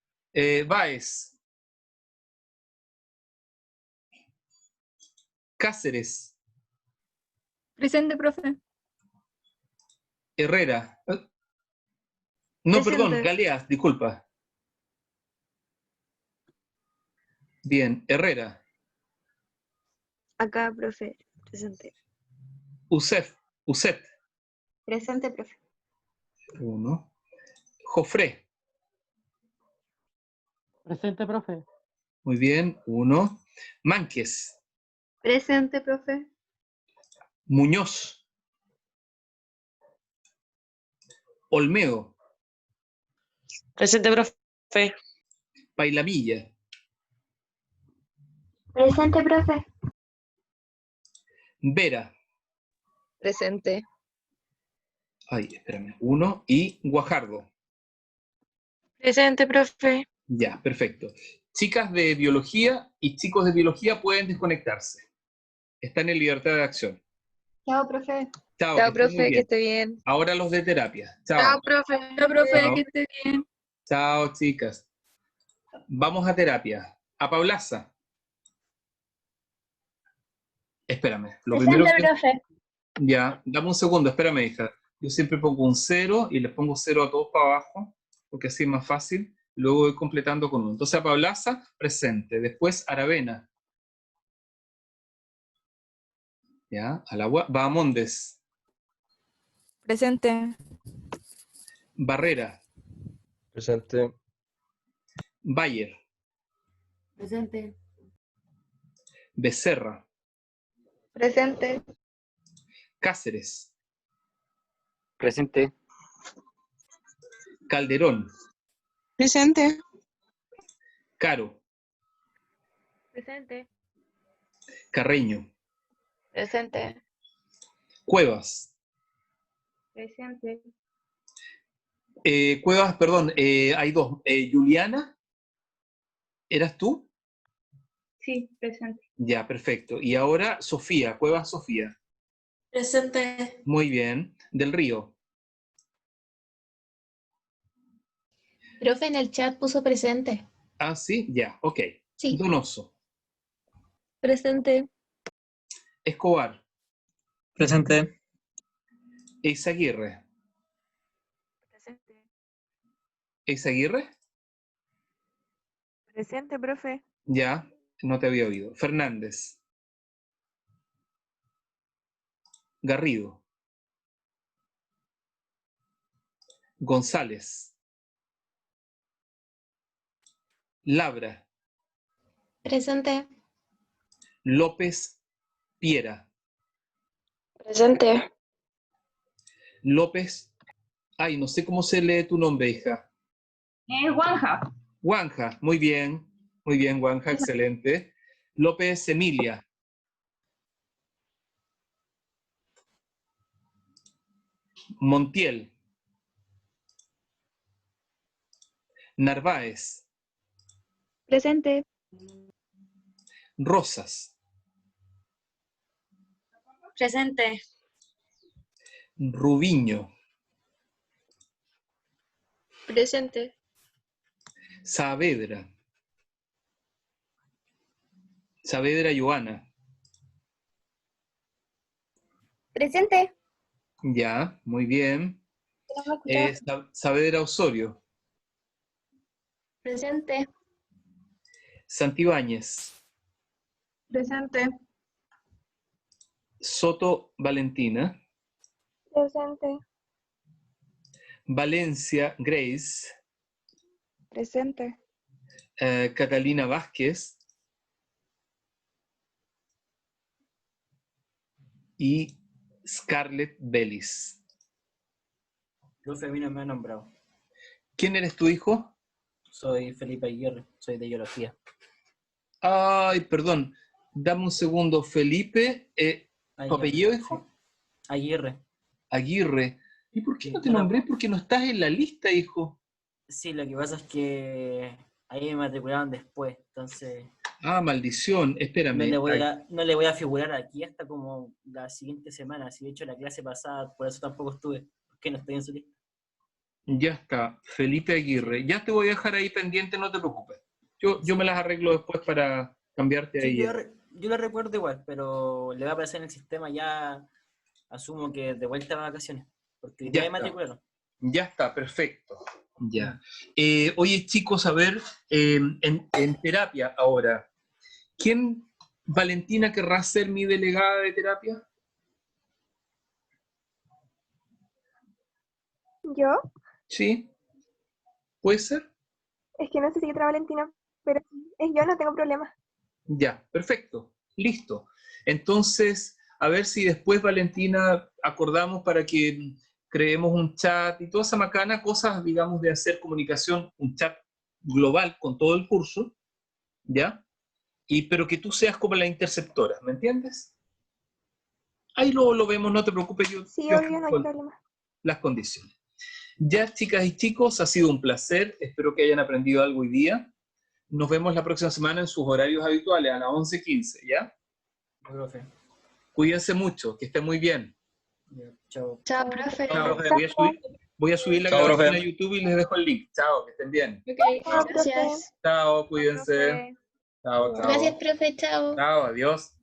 A: Báez. Cáceres.
H: Presente, profe.
A: Herrera. No, perdón,
E: Presente.
A: Galeas, disculpa. Bien, Herrera.
E: Acá, profe, presente.
A: Uset.
B: Presente, profe.
A: 1. Jofré.
H: Presente, profe.
A: Muy bien, 1. Mánquez.
D: Presente, profe.
A: Muñoz. Olmedo.
I: Presente, profe.
A: Pailamilla.
B: Presente, profe.
A: Vera.
C: Presente.
A: Ay, espérame. 1. Y Guajardo.
I: Presente, profe.
A: Ya, perfecto. Chicas de biología y chicos de biología pueden desconectarse. Están en libertad de acción.
B: Chao, profe.
A: Chao,
C: Chao,
A: que estén muy
C: profe, que
A: bien.
C: esté bien.
A: Ahora los de terapia.
I: Chao,
A: Chao.
I: profe.
C: Chao, profe,
A: Chao.
C: que esté bien.
A: Chao, chicas. Vamos a terapia. A Paulaza. Espérame. Lo primero
G: Presente,
A: que...
G: profe.
A: Ya, dame un segundo, espérame, hija. Yo siempre pongo un 0 y les pongo 0 a todos para abajo, porque así es más fácil. Luego voy completando con 1. Entonces, a Paulaza, presente. Después, Aravena. Ya, al agua. Bahamondes.
G: Presente.
A: Barrera.
J: Presente.
A: Bayer.
E: Presente.
A: Becerra.
C: Presente.
A: Cáceres.
J: Presente.
A: Calderón.
I: Presente.
A: Caro.
D: Presente.
A: Carreño.
C: Presente.
A: Cuevas.
D: Presente.
A: Cuevas, perdón, hay 2. Juliana, ¿eras tú?
D: Sí, presente.
A: Ya, perfecto. Y ahora Sofía, Cuevas Sofía.
I: Presente.
A: Muy bien. Del Río.
G: Profe, en el chat puso presente.
A: Ah, sí, ya, ok.
G: Sí.
A: Donoso.
C: Presente.
A: Escobar.
J: Presente.
A: Eizaguirre.
D: Presente.
A: ¿Eizaguirre?
D: Presente, profe.
A: Ya, no te había oído. Fernández. Garrido. González. Labra.
G: Presente.
A: López Piera.
C: Presente.
A: López. Ay, no sé cómo se lee tu nombre, hija.
D: Juanja.
A: Guanja, muy bien. Muy bien, Guanja, excelente. López Emilia. Montiel. Narváez.
B: Presente.
A: Rosas.
E: Presente.
A: Rubiño.
C: Presente.
A: Saavedra. Saavedra Joana.
E: Presente.
A: Ya, muy bien. Saavedra Osorio.
G: Presente.
A: Santibáñez.
D: Presente.
A: Soto Valentina.
C: Presente.
A: Valencia Grace.
C: Presente.
A: Catalina Vázquez. Y Scarlett Bellis.
F: Profe, a mí no me ha nombrado.
A: ¿Quién eres tu hijo?
F: Soy Felipe Aguirre, soy de biología.
A: Ay, perdón. Dame un segundo. Felipe, ¿tu apellido, hijo?
F: Aguirre.
A: Aguirre. ¿Y por qué
F: Sí,
A: no te
F: no la-
A: nombré? Porque no estás en la lista, hijo.
F: Sí, lo que pasa es que ahí me matricularon después, entonces
A: Ah, maldición. Espérame.
F: no le voy a figurar aquí hasta como la siguiente semana. Si de hecho la clase pasada, por eso tampoco estuve, porque no estoy en su lista.
A: Ya está. Felipe Aguirre. Ya te voy a dejar ahí pendiente, no te preocupes. Yo me las arreglo después para cambiarte
F: Sí,
A: ahí.
F: yo la recuerdo igual, pero le va a aparecer en el sistema ya, asumo que de vuelta a vacaciones. porque
A: Ya
F: ya me
A: está.
F: matricularon.
A: Ya está, perfecto. Ya. Oye, chicos, a ver, en terapia ahora, ¿quién, Valentina, querrá ser mi delegada de terapia?
H: ¿Yo?
A: ¿Sí? ¿Puede ser?
H: Es que no sé si otra Valentina, pero si es yo, no tengo problema.
A: Ya, perfecto. Listo. Entonces, a ver si después, Valentina, acordamos para que creemos un chat y toda esa macana, cosas, digamos, de hacer comunicación, un chat global con todo el curso, ¿ya? Pero que tú seas como la interceptora, ¿me entiendes? Ahí lo vemos, no te preocupes,
H: Sí,
A: yo
H: obvio, no hay
A: fijo
H: problema.
A: las condiciones. Ya, chicas y chicos, ha sido un placer, espero que hayan aprendido algo hoy día. Nos vemos la próxima semana en sus horarios habituales, a las 11:15, ¿ya?
F: Profe.
A: Cuídense mucho, que estén muy bien.
F: Ya, chao.
C: Chao, profe.
A: Chao, voy a subir la
J: Chao,
A: grabación
J: profe.
A: a YouTube y les dejo el link. Chao, que estén bien.
G: Ok,
H: Chao,
G: gracias.
A: Chao, cuídense.
H: profe.
A: Chao,
G: Gracias,
A: chao.
G: profe, chao.
A: Chao, adiós.